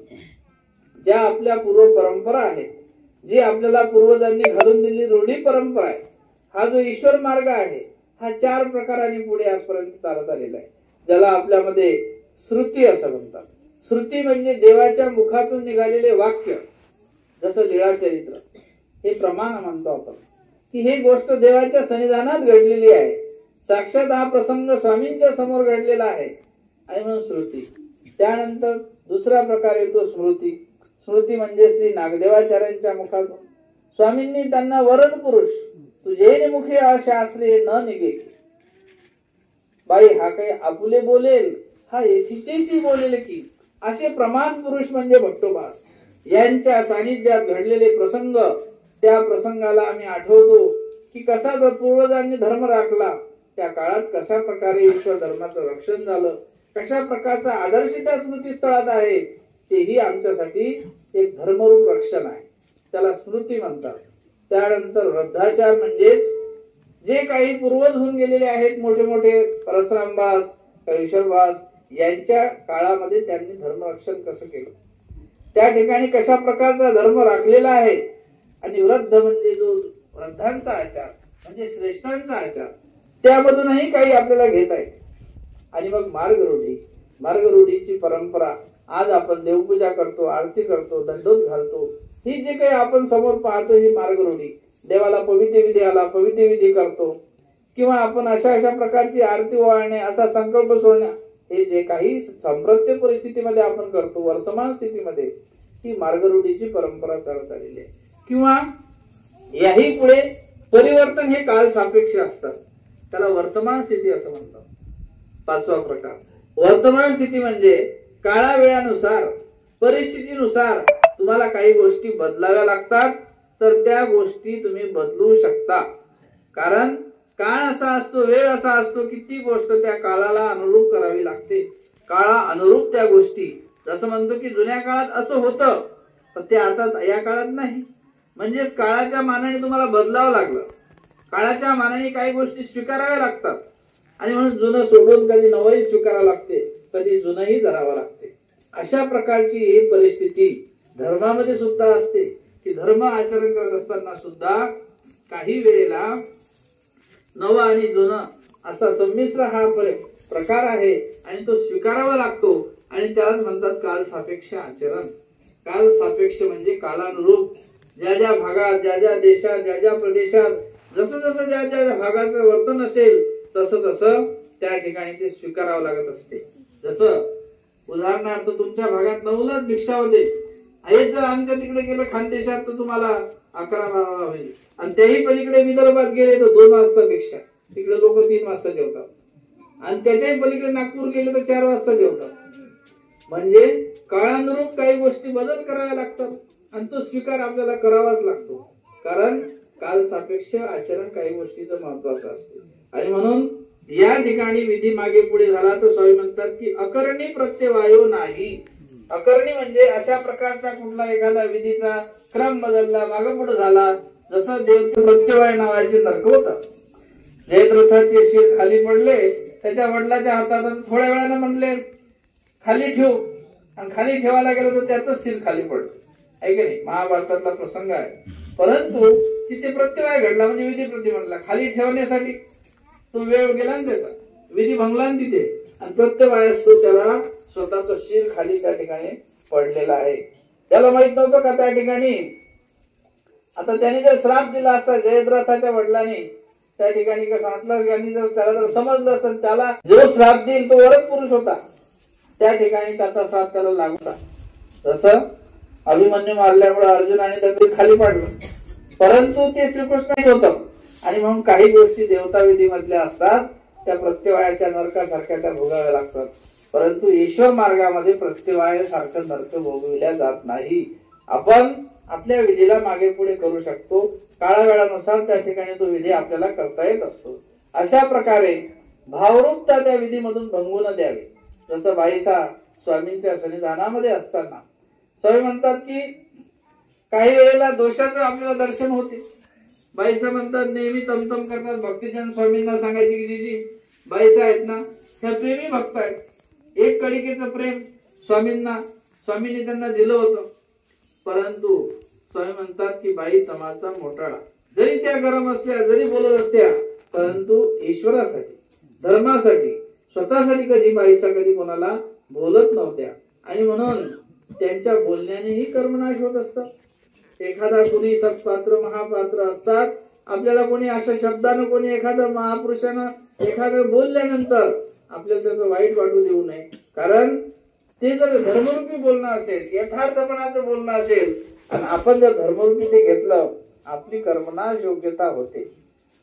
ज्या आपल्या पूर्व परंपरा आहेत, जी आपल्याला पूर्वजांनी घालून दिलेली रूढी परंपरा आहे, हा जो ईश्वर मार्ग आहे हा 4 प्रकारांनी पुढे आजपर्यंत चालत आलेला आहे. ज्याला आपल्यामध्ये श्रुती असं म्हणतात. श्रुती म्हणजे देवाच्या मुखातून निघालेले वाक्य. जसं लीळा चरित्र हे प्रमाण म्हणतो आपण की ही गोष्ट देवाच्या सन्निधानात घडलेली आहे. साक्षात हा प्रसंग स्वामींच्या समोर घडलेला आहे आणि म्हणून श्रुती. त्यानंतर दुसरा प्रकार येतो स्मृती. स्मृती म्हणजे श्री नागदेवाचार्यांच्या मुखातून स्वामींनी त्यांना वरद पुरुष तुझे मुखे शास्त्रे न निघे. बाई हा काही आपुले बोलेल, हा एकीचेची बोलेल की, असे प्रमाण पुरुष म्हणजे भट्टोबास यांच्या सानिध्यात घडलेले प्रसंग. त्या प्रसंगाला आम्ही आठवतो की कसा जर पूर्वजांनी धर्म राखला, त्या काळात कशा प्रकारे ईश्वर धर्माचं रक्षण झालं, कशा प्रकारचा आदर्श त्या स्मृतीस्थळात आहे, तेही आमच्यासाठी एक धर्मरूप रक्षण आहे. त्याला स्मृती म्हणतात. त्यानंतर वृद्धाचार म्हणजेच जे काही पूर्वज होऊन गेलेले आहेत, मोठे मोठे परशुरामबास, कैशोरबास यांच्या काळामध्ये त्यांनी धर्मरक्षण कसं केलं, त्या ठिकाणी कशा प्रकारचा धर्म राखलेला आहे. आणि वृद्ध म्हणजे जो वृद्धांचा आचार म्हणजे श्रेष्ठांचा आचार, त्यामधूनही काही आपल्याला घेता येते. आणि मग मार्गरूढी. मार्गरूढीची परंपरा आज आपण देवपूजा करतो, आरती करतो, दंडोत घालतो. ही जे काही आपण समोर पाहतो ही मार्गरूढी. देवाला पवित्र विधी आला, पवित्र विधी करतो किंवा आपण अशा अशा प्रकारची आरती ओवाळणे, असा संकल्प सोडणे, हे जे काही सांप्रत्य परिस्थितीमध्ये आपण करतो, वर्तमान स्थितीमध्ये ही मार्गरूढीची परंपरा चालत आलेली आहे. किंवा याही पुढे परिवर्तन हे काळ सापेक्ष असतात, त्याला वर्तमान स्थिती असं म्हणतात. पाचवा प्रकार वर्तमान स्थिती म्हणजे काळावेळानुसार परिस्थितीनुसार तुम्हाला काही गोष्टी बदलाव्या लागतात, तर त्या गोष्टी तुम्ही बदलू शकता. कारण काळ असा असतो, वेळ असा असतो की ती गोष्ट त्या काळाला अनुरूप करावी लागते. काळा अनुरूप त्या गोष्टी, जसं म्हणतो की जुन्या काळात असं होतं पण ते आता या काळात नाही. म्हणजेच काळाच्या मानाने तुम्हाला बदलावं लागलं, काळाच्या मानाने काही गोष्टी स्वीकाराव्या लागतात. आणि म्हणून जुनं सोडून कधी नवंही स्वीकारावं लागते, कधी जुनंही धरावं लागते. अशा प्रकारची ही परिस्थिती धर्मामध्ये सुद्धा असते की धर्म आचरण करत असताना सुद्धा काही वेळेला नवं आणि जुनं असा संमिश्र हा प्रकार आहे आणि तो स्वीकारावा लागतो. आणि त्यालाच म्हणतात काल सापेक्ष आचरण. काल सापेक्ष म्हणजे कालानुरूप ज्या ज्या भागात, ज्या ज्या देशात, ज्या ज्या प्रदेशात जसं जसं ज्या ज्या भागाचं वर्तन असेल तसं तसं त्या ठिकाणी ते स्वीकारावं लागत असते. जसं उदाहरणार्थ तुमच्या भागात 9लाच भिक्षा होते, हेच जर आमच्या तिकडे गेलं खानदेशात तर तुम्हाला 11-12 होईल. आणि त्याही पलीकडे विदर्भात गेले तर 2 वाजता भिक्षा, तिकडे लोक 3 वाजता जेवतात. आणि त्याच्याही पलीकडे नागपूर गेले तर 4 वाजता जेवतात. म्हणजे काळानुरूप काही गोष्टी बदल कराव्या लागतात आणि तो स्वीकार आपल्याला करावाच लागतो. कारण काल सापेक्ष आचरण काही गोष्टीचं महत्वाचं असते. आणि म्हणून या ठिकाणी विधी मागे पुढे झाला तर स्वामी म्हणतात की अकरणी प्रत्यवायो नाही. अकरणी म्हणजे अशा प्रकारचा कुठला एखादा विधीचा क्रम बदलला, मागे पुढे झाला. जसं प्रत्यवाय नावाचे नरक होता, जयद्रथाचे शिर खाली पडले, त्याच्या वडिलाच्या हातात थोड्या वेळाने म्हणले खाली ठेव, आणि खाली ठेवायला गेलं तर त्याच शिर खाली पडलं, आहे की नाही. महाभारतातला प्रसंग आहे. परंतु तिथे प्रत्यवाय घडला म्हणजे विधी प्रतिमंडला खाली ठेवण्यासाठी तो वेळ गेला ना, त्याचा विधी भंगला तिथे, आणि प्रत्यवाय असतो त्याला स्वतःच शिर खाली त्या ठिकाणी पडलेला आहे. त्याला माहित नव्हतं का त्या ठिकाणी. आता त्याने जर श्राप दिला असता जयद्रथाच्या वडिलांनी त्या ठिकाणी कसं म्हटलं, त्यांनी जर त्याला जर समजलं असतं त्याला जो श्राप देईल तो वरच पुरुष होता, त्या ठिकाणी त्याचा श्राप त्याला लागला. जसं अभिमन्यू मारल्यामुळे अर्जुनाने त्याचं खाली पाडलं, परंतु ते श्रीकृष्ण होतं. आणि म्हणून काही गोष्टी देवता विधी मधल्या असतात त्या प्रत्यवायाच्या नरकासारख्या त्या भोगाव्या लागतात. परंतु ईश्वर मार्गामध्ये प्रत्यवायासारखं नरक भोगविल्या जात नाही. आपण आपल्या विधीला मागे पुढे करू शकतो, काळावेळानुसार त्या ठिकाणी तो विधी आपल्याला करता येत असतो. अशा प्रकारे भावरूपता त्या विधीमधून भंगू न द्यावी. जसं बाईसा स्वामींच्या सन्निधानामध्ये असताना स्वामी म्हणतात की काही वेळेला दोषाचं आपल्याला दर्शन होते. बाईसा म्हणतात नेहमी तमतम करतात, भक्तिजन स्वामींना सांगायचे की जी बाईसा आहेत ना ह्या प्रेमी भक्त आहेत, एक कळिकेचं प्रेम स्वामींनी त्यांना दिलं होतं. परंतु स्वामी म्हणतात की बाई तमाचा मोठाळा, जरी त्या गरम असल्या, जरी बोलत असत्या, परंतु ईश्वरासाठी, धर्मासाठी, स्वतःसाठी कधी बाईसा कधी कोणाला बोलत नव्हत्या. आणि म्हणून त्यांच्या बोलण्यानेही कर्मनाश होत असतात. एखादा कोणी सत्पात्र महापात्र असतात, आपल्याला कोणी अशा शब्दानं कोणी एखादं महापुरुषानं एखादं बोलल्यानंतर आपल्याला त्याचं वाईट वाटू देऊ नये. कारण ते जर धर्मरूपी बोलणं असेल, यथार्थपणाचं बोलणं असेल, आणि आपण जर धर्मरूपी ते घेतलं, आपली कर्मनाश योग्यता होते.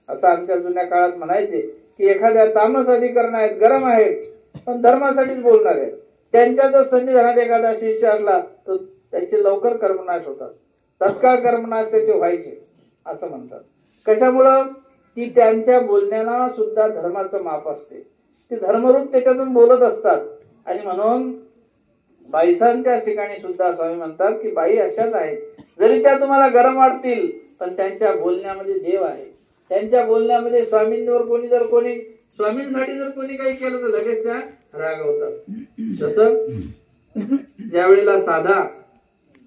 असं आमच्या जुन्या काळात म्हणायचे की एखाद्या तामस अधिकरण आहेत, गरम आहेत, पण धर्मासाठीच बोलणार आहेत, त्यांच्या जर सन्निधानात एखादा शिष्य असला तर त्यांचे लवकर कर्मनाश होतात, तत्काळ कर्मनाश त्याचे व्हायचे असं म्हणतात. कशामुळं की त्यांच्या बोलण्याला सुद्धा धर्माचं माप असते, ते धर्मरूप त्याच्यातून बोलत असतात. आणि म्हणून बाईसांच्या ठिकाणी सुद्धा स्वामी म्हणतात की बाई अशाच आहेत, जरी त्या तुम्हाला गरम वाटतील पण त्यांच्या बोलण्यामध्ये देव आहे, त्यांच्या बोलण्यामध्ये स्वामींवर स्वामींसाठी जर कोणी काही केलं तर लगेच त्या रागवतात. जसं ज्या वेळेला साधा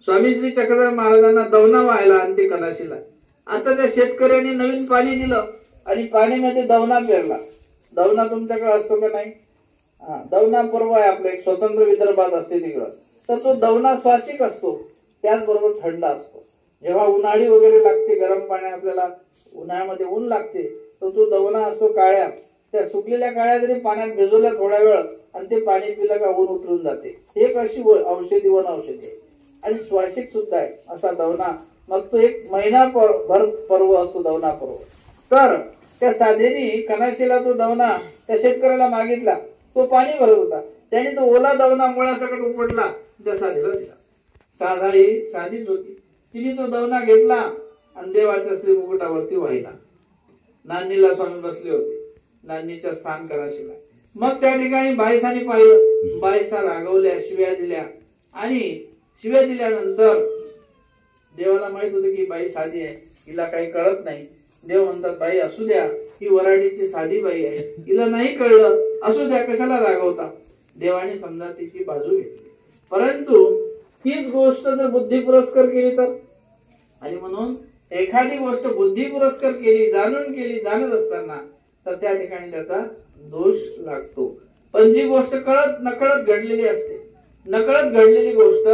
स्वामी श्री चक्रधर महाराजांना दवना व्हायला आणि ते कलाशीला, आता त्या शेतकऱ्यांनी नवीन पाणी दिलं आणि पाणीमध्ये दवना पेरला. दवना तुमच्याकडे असतो का नाही? दवना पर्व आहे आपलं, एक स्वतंत्र विदर्भात असते तिकडं. तर तो दवना स्वासिक असतो, त्याचबरोबर थंड असतो. जेव्हा उन्हाळी वगैरे लागते, गरम पाणी आपल्याला उन्हाळ्यामध्ये ऊन लागते, तर तो दवना असतो काळ्या, त्या सुकलेल्या काळ्या जरी पाण्यात भिजवल्या थोडा वेळ आणि ते पाणी पिलं का ऊन उतरून जाते. एक अशी औषधी वनौषधी आहे आणि श्वासिक सुद्धा आहे असा दवना. मग तो एक महिना भर पर्व असतो दवना पर्व. तर त्या साधेनी कनाशीला तो दवना त्या शेतकऱ्याला मागितला. तो पाणी भरत होता, त्याने तो ओला दवना मुळासकट उपटला, त्या साधीला दिला. साधा ही साधीच होती. तिने तो दवना घेतला आणि देवाच्या श्री मुकुटावरती वाहिला. नांदीला स्वामी बसले होते, नांदीच्या स्थान कनाशीला. मग त्या ठिकाणी बाईसाने पाहिलं. बाईसा रागवल्या, शिव्या दिल्या आणि शिव्या दिल्यानंतर देवाला माहित होतं की बाई साधी आहे, हिला काही कळत नाही. देव म्हणतात बाई असू द्या, ही वराडीची साधी बाई आहे, हिला नाही कळलं, असू द्या, कशाला रागवता. देवाने समजा तिची बाजू घेतली. परंतु तीच गोष्ट जर बुद्धी पुरस्कार केली तर, आणि म्हणून एखादी गोष्ट बुद्धी पुरस्कार केली, जाणून केली, जाणत असताना, तर त्या ठिकाणी त्याचा दोष लागतो. पण जी गोष्ट कळत नकळत घडलेली असते, नकळत घडलेली गोष्ट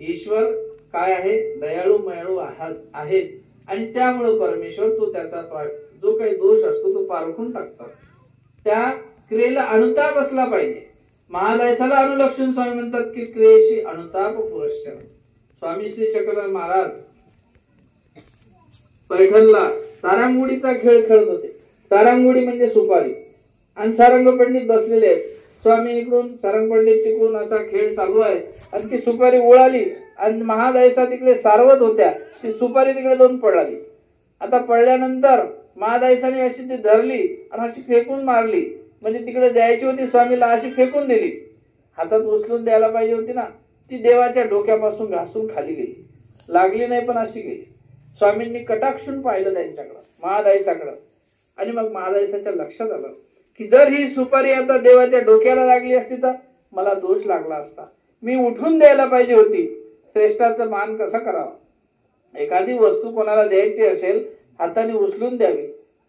ईश्वर काय आहे, दयाळू मयाळू आहेत आणि त्यामुळे परमेश्वर तो त्याचा जो काही दोष असतो तो पारखून टाकतात. त्या क्रियेला अनुताप असला पाहिजे. महादायसाला अनुलक्षण स्वामी म्हणतात की क्रियेशी अनुताप पुरस्कार. स्वामी श्री चक्रधर महाराज पैठणला तारांगुडीचा खेळ खेळत होते. तारांगुडी म्हणजे सुपारी आणि सारंग पंडित बसलेले आहेत. स्वामी इकडून सारंग पंडित तिकडून असा खेळ चालू आहे आणि ती सुपारी उडाली आणि महादायसा तिकडे सारवत होत्या. ती सुपारी तिकडे जाऊन पडली. आता पडल्यानंतर महादायसाने अशी ती धरली आणि अशी फेकून मारली. म्हणजे तिकडे द्यायची होती स्वामीला, अशी फेकून दिली. हातात उचलून द्यायला पाहिजे होती ना, ती देवाच्या डोक्यापासून घासून खाली गेली. लागली नाही पण अशी गेली. स्वामींनी कटाक्षून पाहिलं त्यांच्याकडं, महादायसाकडं. आणि मग महादायसाच्या लक्षात आलं की जर ही सुपारी आता देवाच्या डोक्याला लागली असती तर मला दोष लागला असता. मी उठून द्यायला पाहिजे होती. श्रेष्ठाचं मान कसं करावं. एखादी वस्तू कोणाला द्यायची असेल हाताने उचलून द्यावी,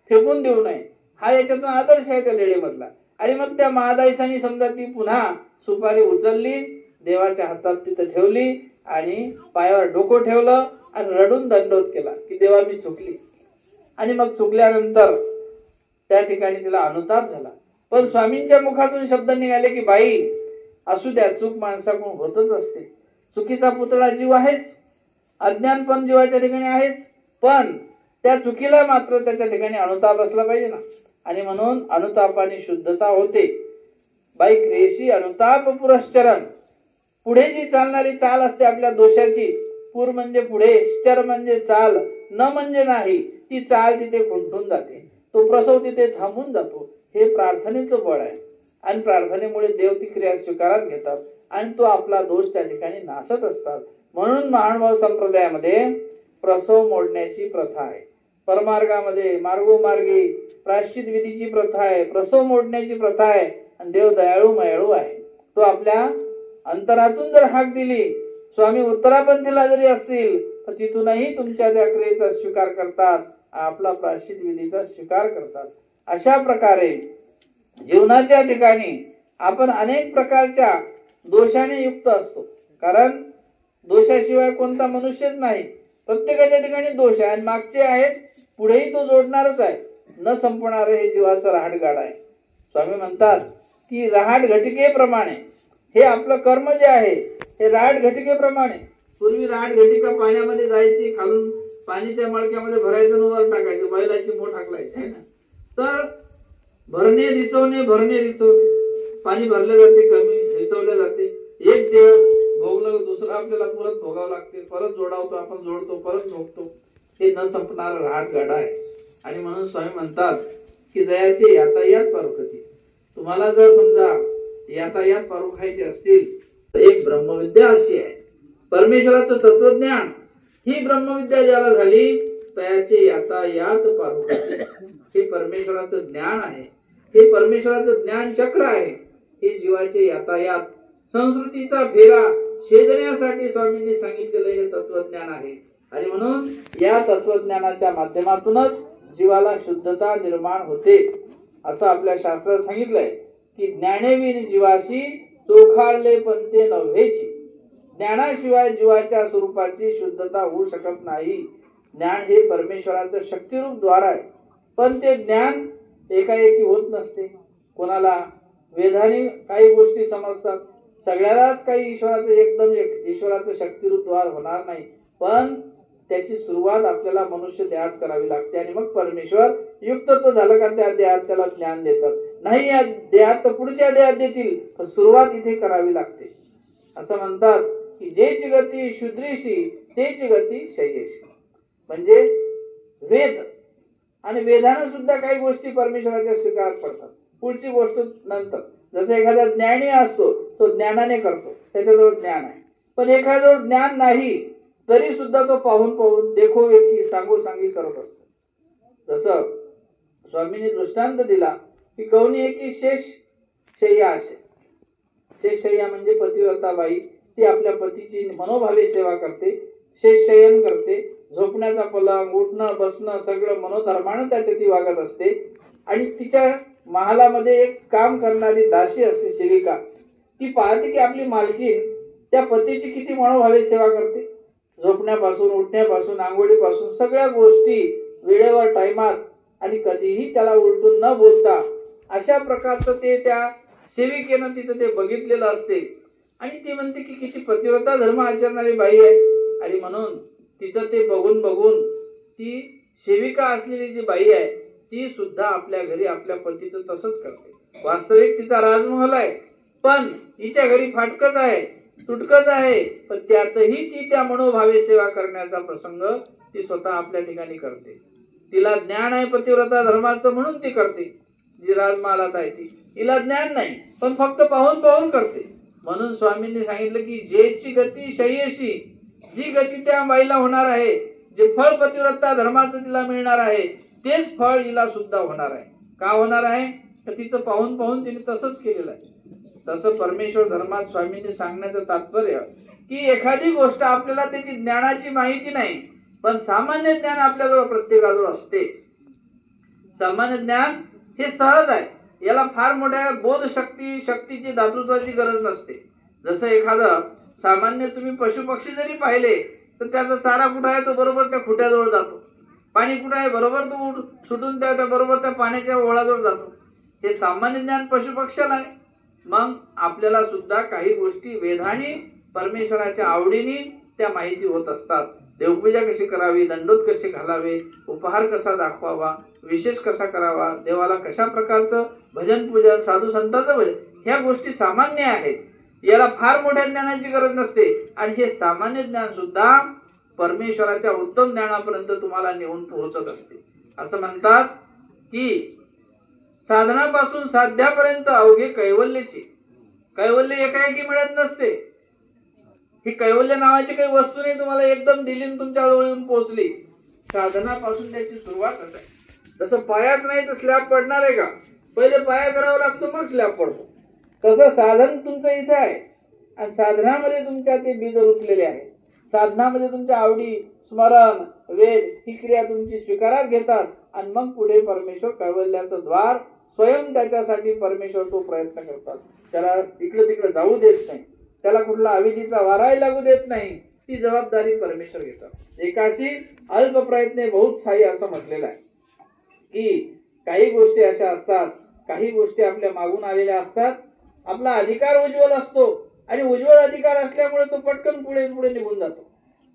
फेकून देऊ नये. हा याच्यातून आदर्श आहे त्या लेडीमधला. आणि मग त्या महादायसानी समजा ती पुन्हा सुपारी उचलली, देवाच्या हातात तिथं ठेवली आणि पायावर डोकं ठेवलं आणि रडून दंडोत केला की देवा मी चुकली. आणि मग चुकल्यानंतर त्या ठिकाणी तिला अनुताप झाला. पण स्वामींच्या मुखातून शब्द निघाले की बाई असू द्या, चूक माणसाकडून होतच असते. चुकीचा पुतळा जीव आहेच, अज्ञान पण जीवाच्या ठिकाणी आहेच, पण त्या चुकीला मात्र त्याच्या ठिकाणी अनुताप असला पाहिजे ना. आणि म्हणून अनुतापाने शुद्धता होते. बाई क्रियेशी अनुताप पुरश्चरण. पुढे जी चालणारी चाल असते आपल्या दोषाची, पूर म्हणजे पुढे, श्चर म्हणजे चाल, न म्हणजे नाही, ती चाल तिथे खुंटून जाते. तो प्रसव तिथे थांबून जातो. हे प्रार्थनेचं बळ आहे आणि प्रार्थनेमुळे देव ती क्रिया स्वीकारात घेतात आणि तो आपला दोष त्या ठिकाणी नासत असतात. म्हणून महानुभाव संप्रदायामध्ये प्रसव मोडण्याची प्रथा आहे. परमार्गामध्ये मार्गोमार्गी प्रायश्चित विधीची प्रथा आहे, प्रसव मोडण्याची प्रथा आहे. आणि देव दयाळू मयाळू आहे. तो आपल्या अंतरातून जर हाक दिली, स्वामी उत्तरापंथीला जरी असतील तर तिथूनही तुमच्या त्या क्रियेचा स्वीकार करतात, आपला प्रायश्चित विधीचा स्वीकार करतात. अशा प्रकारे जीवनाच्या ठिकाणी आपण अनेक प्रकारच्या दोषाने युक्त असतो. कारण दोषाशिवाय कोणता मनुष्यच नाही. प्रत्येकाच्या ठिकाणी दोष आहे आणि मागचे आहेत, पुढेही तो जोडणारच आहे. न संपणार हे जीवाचं रहाटगाड आहे. स्वामी म्हणतात की रहाट घटिकेप्रमाणे हे आपलं कर्म जे आहे हे रहाट घटिकेप्रमाणे. पूर्वी रहाट घटिका पाण्यामध्ये जायची, खालून पाणी त्या मडक्यामध्ये भरायचं, वर टाकायचं, बैलाची मोठ टाकलायची आहे ना. तर भरणे रिचवणे, भरणे रिचवणे, पाणी भरले जाते, कमी रिचवले जाते. एक दिवस भोगलं, दुसरं आपल्याला परत भोगावं लागते, परत जोडावतो आपण, जोडतो, परत झोपतो. हे न संपणार रहाटगाडा आहे. आणि म्हणून स्वामी म्हणतात की दयाचे यातायात पारुखती. तुम्हाला जर समजा यातायात पारुखायचे असतील तर एक ब्रह्मविद्या अशी आहे, परमेश्वराचं तत्वज्ञान. ही ब्रह्मविद्या ज्याला झाली त्याचे यातायात पारुखती. हे परमेश्वराचं ज्ञान आहे, हे परमेश्वराचं ज्ञान चक्र आहे. हे जीवाचे यातायात, संस्कृतीचा फेरा छेदण्यासाठी स्वामींनी सांगितलेलं हे तत्वज्ञान आहे. आणि म्हणून या तत्वज्ञानाच्या माध्यमातूनच जीवाला शुद्धता निर्माण होते. असं आपल्या शास्त्रात सांगितलंय की ज्ञानेविनी जीवाशी चोखाळले पंते नव्हेची. ज्ञानाशिवाय जीवाच्या स्वरूपाची शुद्धता होऊ शकत नाही. ज्ञान हे परमेश्वराचं शक्तिरूप द्वार आहे. पण ते ज्ञान एकाएकी होत नसते. कोणाला वेदाने काही गोष्टी समजतात, सगळ्यालाच काही ईश्वराचं शक्तिरूप द्वार होणार नाही. पण त्याची सुरुवात आपल्याला मनुष्य देहात करावी लागते आणि मग परमेश्वर युक्त तो झालं का त्या देहात त्याला ज्ञान देतात. नाही या देहात तर पुढच्या देहात देतील, पण सुरुवात इथे करावी लागते. असं म्हणतात की जेची गती शूद्रीशी तेची गती शय्येशी. म्हणजे वेद आणि वेदानं सुद्धा काही गोष्टी परमेश्वराच्या स्वीकारात पडतात, पुढची गोष्ट नंतर. जसं एखादा ज्ञानी असतो, तो ज्ञानाने करतो, त्याच्याजवळ ज्ञान आहे. पण एखाद्याजवळ ज्ञान नाही तरी सुद्धा तो पाहून पाहून देखोदेखी सांगोसांगी करत असतो. जसं स्वामींनी दृष्टांत दिला की कवनी एकी शेष शय्या असे. शेष शय्या म्हणजे पतिव्रता बाई, ती आपल्या पतीची मनोभावे सेवा करते, शेष शयन करते, झोपण्याचा पलंग, उठणं बसणं सगळं मनोधर्मानं त्याच्या ती वागत असते. आणि तिच्या महालामध्ये एक काम करणारी दासी असते, सेविका. ती पाहते की आपली मालकीण त्या पतीची किती मनोभावे सेवा करते. झोपण्यापासून, उठण्यापासून, आंघोळीपासून सगळ्या गोष्टी वेळेवर, टाइमात, आणि कधीही त्याला उलटून न बोलता अशा प्रकारचं ते त्या सेविकेनं तिचं ते बघितलेलं असते. आणि ती म्हणते की किती पतिव्रता धर्म आचरणारी बाई आहे. आणि म्हणून तिचं ते बघून बघून ती सेविका असलेली जी बाई आहे ती सुद्धा आपल्या घरी आपल्या पतीचं तसंच करते. वास्तविक तिचा राजमहल आहे, पण हिच्या घरी फाटकच आहे, तुटकच आहे, पण त्यातही ती त्या मनोभावे सेवा करण्याचा प्रसंग ती स्वतः आपल्या ठिकाणी करते. तिला ज्ञान आहे पतिव्रता धर्माचं म्हणून ती करते. जी राजमहालात आहे ती, हिला ज्ञान नाही, पण फक्त पाहून पाहून करते. म्हणून स्वामींनी सांगितलं की जेची गती शय्येशी, जी गती त्या बाईला होणार आहे, जे फळ पतिव्रता धर्माचं तिला मिळणार आहे, तेच फळ हिला सुद्धा होणार आहे. का होणार आहे? तर तिचं पाहून पाहून तिने तसंच केलेलं आहे. तसं परमेश्वर धर्मात स्वामींनी सांगण्याचं तात्पर्य की एखादी गोष्ट आपल्याला त्याची ज्ञानाची माहिती नाही, पण सामान्य ज्ञान आपल्याजवळ प्रत्येकाजवळ असते. सामान्य ज्ञान हे सहज आहे, याला फार मोठ्या शक्तीची दातृत्वाची गरज नसते. जसं एखादं सामान्य तुम्ही पशु पक्षी जरी पाहिले तर त्याचा चारा कुठं आहे तो बरोबर त्या खुट्याजवळ जातो, पाणी कुठं आहे बरोबर तो सुटून त्या बरोबर त्या पाण्याच्या ओळाजवळ जातो. हे सामान्य ज्ञान पशु पक्षाला आहे. मग आपल्याला सुद्धा काही गोष्टी वेदाने परमेश्वराच्या आवडीने त्या माहिती होत असतात. देवपूजा कशी करावी, दंडोत कसे घालावे, उपहार कसा दाखवावा, विशेष कसा करावा, देवाला कशा प्रकारचं भजन पूजन, साधू संतांचं भजन, ह्या गोष्टी सामान्य आहेत. याला फार मोठ्या ज्ञानाची गरज नसते. आणि हे सामान्य ज्ञान सुद्धा परमेश्वराच्या उत्तम ज्ञानापर्यंत तुम्हाला नेऊन पोहोचत असते. असं म्हणतात की साधनापासून साध्यापर्यंत अवघे कैवल्याची. कैवल्य एकाएकी मिळत नसते. ही कैवल्य नावाची काही वस्तू नाही तुम्हाला एकदम दिली तुमच्या जवळ येऊन पोहोचली. साधनापासून त्याची सुरुवात होते. जसं पायाच नाही तर स्लॅब पडणार आहे का? पहिले पाया करावा लागतो मग स्लॅब पडतो. तसं साधन तुमचं इथं आहे आणि साधनामध्ये तुमच्या ते बीज रुतलेले आहे. साधनामध्ये तुमच्या आवडी, स्मरण, वेद ही क्रिया तुमची स्वीकारात घेतात आणि मग पुढे परमेश्वर कैवल्याचं द्वार स्वयं त्याच्यासाठी परमेश्वर तो प्रयत्न करतात. त्याला इकडे तिकडे जाऊ देत नाही, त्याला कुठला अविधीचा वाराही लागू देत नाही. ती जबाबदारी परमेश्वर घेतात. एकाशी अल्प प्रयत्ने बहुत साई असं म्हटलेलं आहे की काही गोष्टी अशा असतात, काही गोष्टी आपल्या मागून आलेल्या असतात. आपला अधिकार उज्ज्वल असतो आणि उज्ज्वल अधिकार असल्यामुळे तो पटकन पुढे पुढे निघून जातो.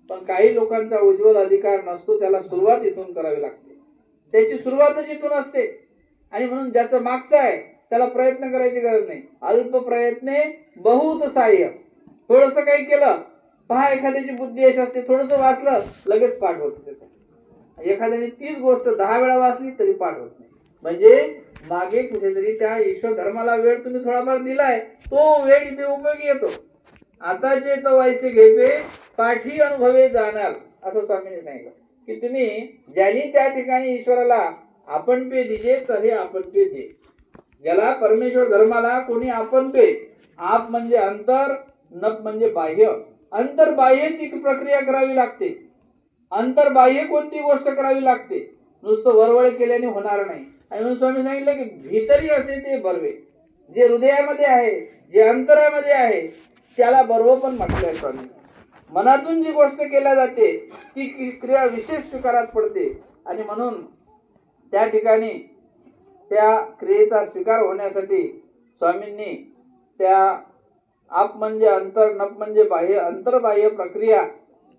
पण काही लोकांचा उज्ज्वल अधिकार नसतो, त्याला सुरुवात इथून करावी लागते. त्याची सुरुवातच इथून असते. आणि म्हणून ज्याचं मागचं आहे त्याला प्रयत्न करायची गरज नाही. अल्प प्रयत्ने बहुत साह्य. थोडस काही केलं, पहा एखाद्याची बुद्धी अशी असते, थोडस वाचलं लगेच पाठ होत त्याचं. एखाद्याने 30 गोष्ट 10 वेळा वाचली तरी पाठ होत नाही. म्हणजे मागे कुठेतरी त्या ईश्वर धर्माला वेळ तुम्ही थोडाफार दिलाय, तो वेळ इथे उपयोगी येतो. आताचे तो वैसे घेपे पाठी अनुभवे जाणार, असं स्वामींनी सांगितलं की तुम्ही ज्यांनी त्या ठिकाणी ईश्वराला आपण पे दिजे तर हे आपण पे दे. ज्याला परमेश्वर धर्माला कोणी आपण पे, आप म्हणजे अंतर, नप म्हणजे बाह्य. अंतर्बाह्य ती प्रक्रिया करावी लागते. अंतर्बाह्य कोणती गोष्ट करावी लागते. नुसतं वरवळ केल्याने होणार नाही. आणि म्हणून स्वामी सांगितलं की भीतरी असे ते बर्वे, जे हृदयामध्ये आहे, जे अंतरामध्ये आहे त्याला बर्व पण म्हटलंय स्वामी. मनातून जी गोष्ट केल्या जाते ती क्रिया विशेष स्वीकारात पडते. आणि म्हणून त्या ठिकाणी त्या क्रियेचा स्वीकार होण्यासाठी स्वामींनी त्या आप म्हणजे अंतर, नप म्हणजे बाह्य, अंतर्बाह्य प्रक्रिया,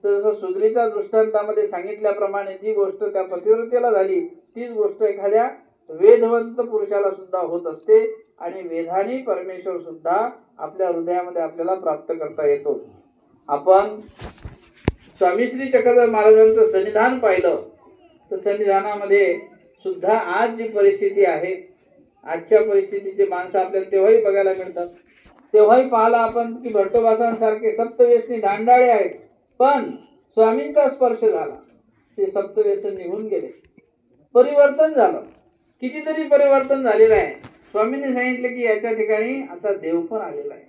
जसं सुधरीच्या दृष्टांतामध्ये सांगितल्याप्रमाणे जी गोष्ट त्या पतिव्रतेला झाली तीच गोष्ट एखाद्या वेदवंत पुरुषाला सुद्धा होत असते आणि वेधाने परमेश्वर सुद्धा आपल्या हृदयामध्ये आपल्याला प्राप्त करता येतो. आपण स्वामी श्री चक्रधर महाराजांचं सन्निधान पाहिलं तर सन्निधानामध्ये सुद्धा आज जी परिस्थिती आहे, आजच्या परिस्थितीचे माणसं आपल्याला तेव्हाही बघायला मिळतात. तेव्हाही पाहिला आपण की भट्टोबासांसारखे सप्तव्यसनी दांडाळे आहेत, पण स्वामींचा स्पर्श झाला ते सप्तव्यसन निघून गेले, परिवर्तन झालं. कितीतरी परिवर्तन झालेलं आहे. स्वामींनी सांगितलं की याच्या ठिकाणी आता देव पण आलेला आहे.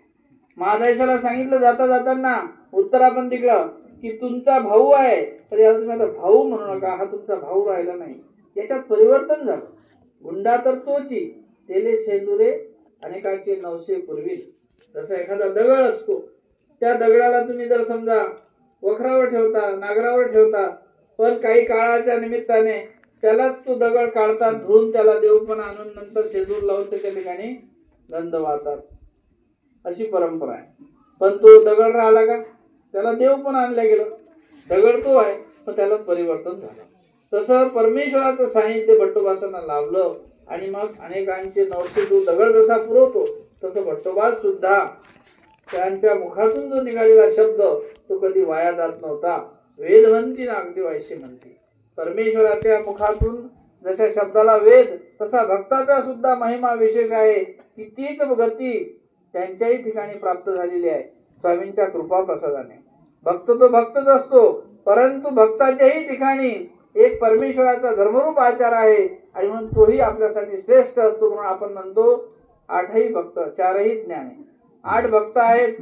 महादेशाला सांगितलं जाता जाताना उत्तरापंथीकडं की तुमचा भाऊ आहे, तर याला तुम्ही आता भाऊ म्हणू नका, हा तुमचा भाऊ राहिला नाही. याच्यात परिवर्तन झालं. गुंडा तर तोची, तेले शेंदुरे अनेकाचे नवसे पूर्वी. जसा एखादा दगड असतो, त्या दगडाला तुम्ही जर समजा वखरावर ठेवता, नागरावर ठेवता, पण काही काळाच्या निमित्ताने त्यालाच तो दगड काढतात, धुवून त्याला देवपण आणून नंतर शेंदूर लावून त्या ठिकाणी गंध वाहतात. अशी परंपरा आहे. पण तो दगड राहिला का? त्याला देव पण आणलं गेलं. दगड तो आहे, पण त्याला परिवर्तन झालं. तसं परमेश्वराचं सानिध्य भट्टोबासांना लाभलं आणि मग अनेकांचे नवसे जो दगड जसा पुरवतो तसं भट्टोबा सुद्धा त्यांच्या मुखातून जो निघालेला शब्द तो कधी वाया जात नव्हता. वेदवंती ना अगदी वायशी म्हणते. परमेश्वराच्या मुखातून जशा शब्दाला वेद, तसा भक्ताचा सुद्धा महिमा विशेष आहे की तीच गती त्यांच्याही ठिकाणी प्राप्त झालेली आहे स्वामींच्या कृपा प्रसादाने. भक्त तो भक्तच असतो, परंतु भक्ताच्याही ठिकाणी एक परमेश्वराचा धर्मरूप आचार आहे आणि म्हणून तोही आपल्यासाठी श्रेष्ठ असतो. म्हणून आपण म्हणतो आठही भक्त, चारही ज्ञानी. 8 भक्त आहेत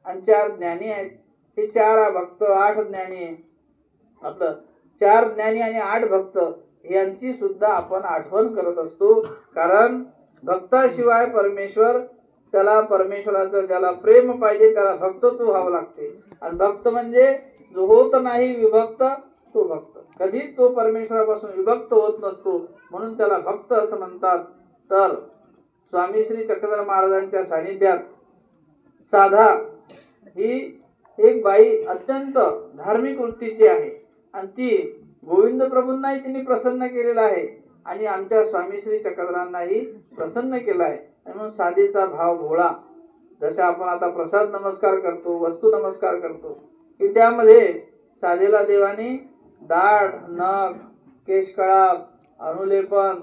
आणि 4 ज्ञानी आहेत. हे 4 भक्त 8 ज्ञानी आहे. आपलं 4 ज्ञानी आणि 8 भक्त यांची सुद्धा आपण आठवण करत असतो. कारण भक्ताशिवाय परमेश्वर, त्याला परमेश्वराचं ज्याला प्रेम पाहिजे त्याला भक्तत्व व्हावं लागते. आणि भक्त म्हणजे जो होत नाही विभक्त तो भक्त. कधीच तो परमेश्वरापासून विभक्त होत नसतो, म्हणून त्याला भक्त असं म्हणतात. तर स्वामी श्री चक्रधर महाराजांच्या सानिध्यात साधा ही एक बाई अत्यंत धार्मिक वृत्तीची आहे आणि ती गोविंद प्रभूंनाही तिने प्रसन्न केलेला आहे आणि आमच्या स्वामी श्री चक्रधरांनाही प्रसन्न केला आहे. म्हणून साधेचा भाव भोळा. जसं आपण आता प्रसाद नमस्कार करतो, वस्तू नमस्कार करतो, की त्यामध्ये साधेला देवाने दाढ, नख, केशकळाप, अनुलेपन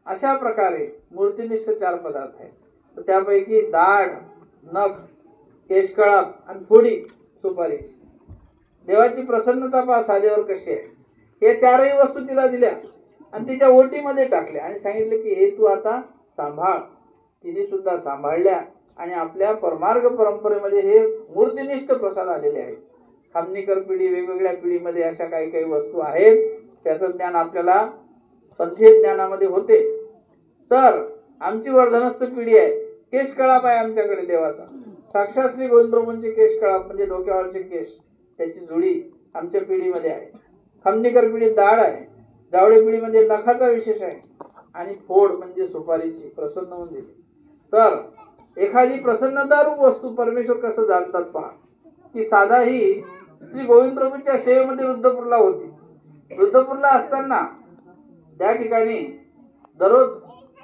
अशा प्रकारे मूर्तिनिष्ठ 4 पदार्थ आहेत. तर त्यापैकी दाढ, नख, केशकळाप आणि फोडी सुपारी. देवाची प्रसन्नता पहा साधेवर कशी आहे. हे 4ही वस्तू तिला दिल्या आणि तिच्या ओटीमध्ये टाकल्या आणि सांगितले की हे तू आता सांभाळ. तिने सुद्धा सांभाळल्या आणि आपल्या परमार्ग परंपरेमध्ये हे मूर्तिनिष्ठ प्रसाद आलेले आहेत. खामनीकर पिढी, वेगवेगळ्या पिढीमध्ये अशा काही काही वस्तू आहेत. त्याचं ज्ञान आपल्याला पंथीय ज्ञानामध्ये होते. तर आमची वर्धनस्थ पिढी आहे. केशकळाप आहे आमच्याकडे देवाचा. साक्षात श्री गोविंद प्रभूंचे केशकळाप म्हणजे डोक्यावरचे केश, त्याची जुडी आमच्या पिढीमध्ये आहे. खामनीकर पिढी दाढ आहे. जावळे पिढीमध्ये नखाचा विशेष आहे आणि फोड म्हणजे सुपारीची प्रसन्न होऊन दिली. तर एखादी प्रसन्नतारूप वस्तू परमेश्वर कसं जाणतात पहा. की साधा ही श्री गोविंद प्रभूंच्या सेवेमध्ये रुद्रपूरला होती. रुद्रपूरला असताना त्या ठिकाणी दररोज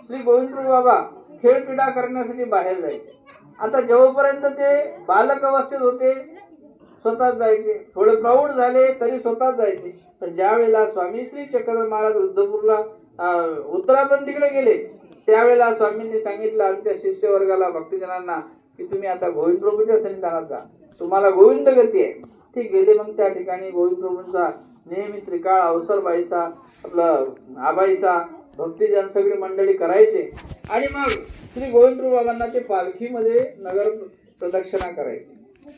श्री गोविंद प्रभू बाबा खेळ क्रीडा करण्यासाठी बाहेर जायचे. आता जेव्हापर्यंत ते बालक अवस्थेत होते स्वतःच जायचे, थोडे प्रौढ झाले तरी स्वतःच जायचे. पण ज्या वेळेला स्वामी श्री चक्रधर महाराज रुद्रपूरला उत्तरापंथीकडे गेले त्यावेळेला स्वामींनी सांगितलं आमच्या शिष्य वर्गाला, भक्तजनांना की तुम्ही आता गोविंद प्रभूच्या सन्निधानात जा, तुम्हाला गोविंद गती आहे. ते गेले. मग त्या ठिकाणी गोविंद प्रभूंचा नेहमी त्रिकाळ अवसरबाईचा, आपलं आबाईचा, भक्तिजन सगळी मंडळी करायचे आणि मग श्री गोविंद प्रभू बाबांना ते पालखीमध्ये नगर प्रदक्षिणा करायचे.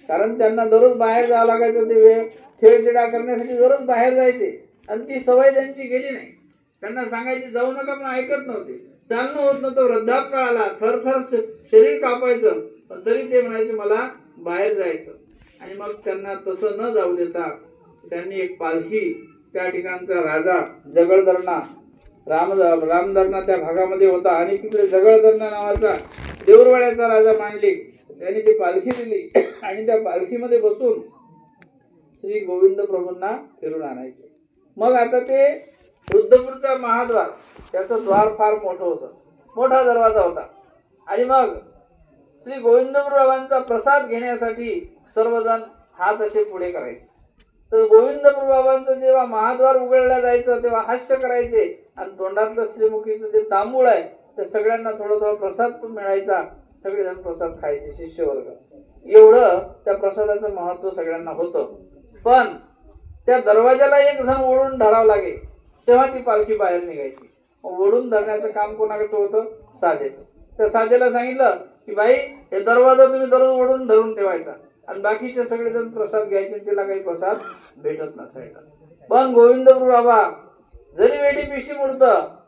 कारण त्यांना दररोज बाहेर जावं लागायचं. ते वेळ खेळ क्रीडा करण्यासाठी दररोज बाहेर जायचे आणि ती सवय त्यांची गेली नाही. त्यांना सांगायची जाऊ नका पण ऐकत नव्हते. चालणं होत नव्हतं. वृद्धापकाळाला थरथर शरीर कापायचं, पण तरी ते म्हणायचे मला बाहेर जायचं. आणि मग त्यांना तसं न जाऊ देता त्यांनी एक पालखी, त्या ठिकाणचा राजा जगळदरणा रामधरणा त्या भागामध्ये होता आणि तिकडे जगळधरणा नावाचा देऊरवाड्याचा राजा मांडलिक त्यांनी ती पालखी दिली आणि त्या पालखीमध्ये बसून श्री गोविंद प्रभूंना फिरून आणायचे. मग आता ते रुद्रपूरचा महाद्वार, त्याचं द्वार फार मोठं होतं, मोठा दरवाजा होता आणि मग श्री गोविंद प्रभूंचा प्रसाद घेण्यासाठी सर्वजण हात असे पुढे करायचे. तर गोविंद प्रभूंचं जेव्हा महाद्वार उघडला जायचं तेव्हा हास्य करायचे आणि तोंडातलं श्रीमुखीचं जे तांबूळ आहे ते सगळ्यांना थोडा थोडा प्रसाद पण मिळायचा. सगळेजण प्रसाद खायचे, शिष्यवर्ग. एवढं त्या प्रसादाचं महत्व सगळ्यांना होतं. पण त्या दरवाजाला एक जण ओढून धरावं लागे तेव्हा ती पालखी बाहेर निघायची. ओढून धरण्याचं काम कोणाकडचं होतं? साधेचं. त्या साधेला सांगितलं की बाई हे दरवाजा तुम्ही दररोज ओढून धरून ठेवायचा आणि बाकीचे सगळेजण प्रसाद घ्यायचे, तिला काही प्रसाद भेटत नसायचा. पण गोविंद बाबा जरी वेडी पिशी मूर्त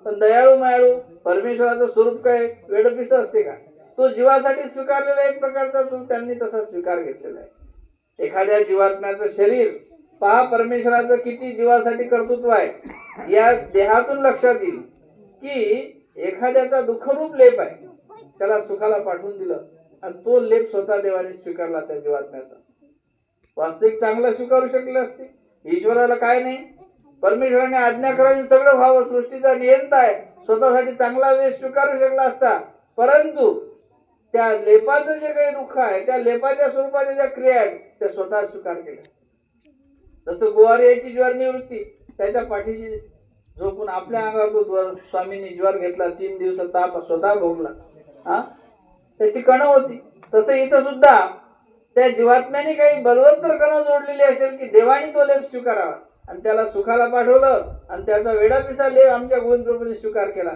पण दयाळू मायाळू, परमेश्वराचं स्वरूप काय वेडपिस असते का? तो जीवासाठी स्वीकारलेला एक प्रकारचा तो त्यांनी तसा स्वीकार घेतलेला आहे. एखाद्या जीवात्म्याचं शरीर पहा, परमेश्वराचं किती जीवासाठी कर्तृत्व आहे. या देहातून लक्षात येईल की एखाद्याचा दुःखरूप लेप आहे, त्याला सुखाला पाठवून दिलं आणि तो लेप स्वतः देवाने स्वीकारला त्या जीवात्म्याचा. वास्तविक चांगला स्वीकारू शकले असते. ईश्वराला काय नाही, परमेश्वराने आज्ञा करावी सगळं व्हावं, सृष्टीचा नियंता आहे, स्वतःसाठी चांगला वेळ स्वीकारू शकला असता. परंतु त्या लेपाचं जे काही दुःख आहे, त्या लेपाच्या स्वरूपाच्या ज्या क्रिया आहेत त्या स्वतः स्वीकार केल्या. तसं गोवारी ज्वार निवृत्ती, त्याच्या पाठीशी झोपून आपल्या अंगावर तो स्वामींनी ज्वार घेतला, 3 दिवस ताप स्वतः भोगला. त्याची कण होती. तसं इथं सुद्धा त्या जीवात्म्याने काही बलवत्तर कण जोडलेली असेल की देवाने तो लेप स्वीकारावा आणि त्याला सुखाला पाठवलं आणि त्याचा वेडापिसा लेप आमच्या गोविंद प्रभूंनी स्वीकार केला.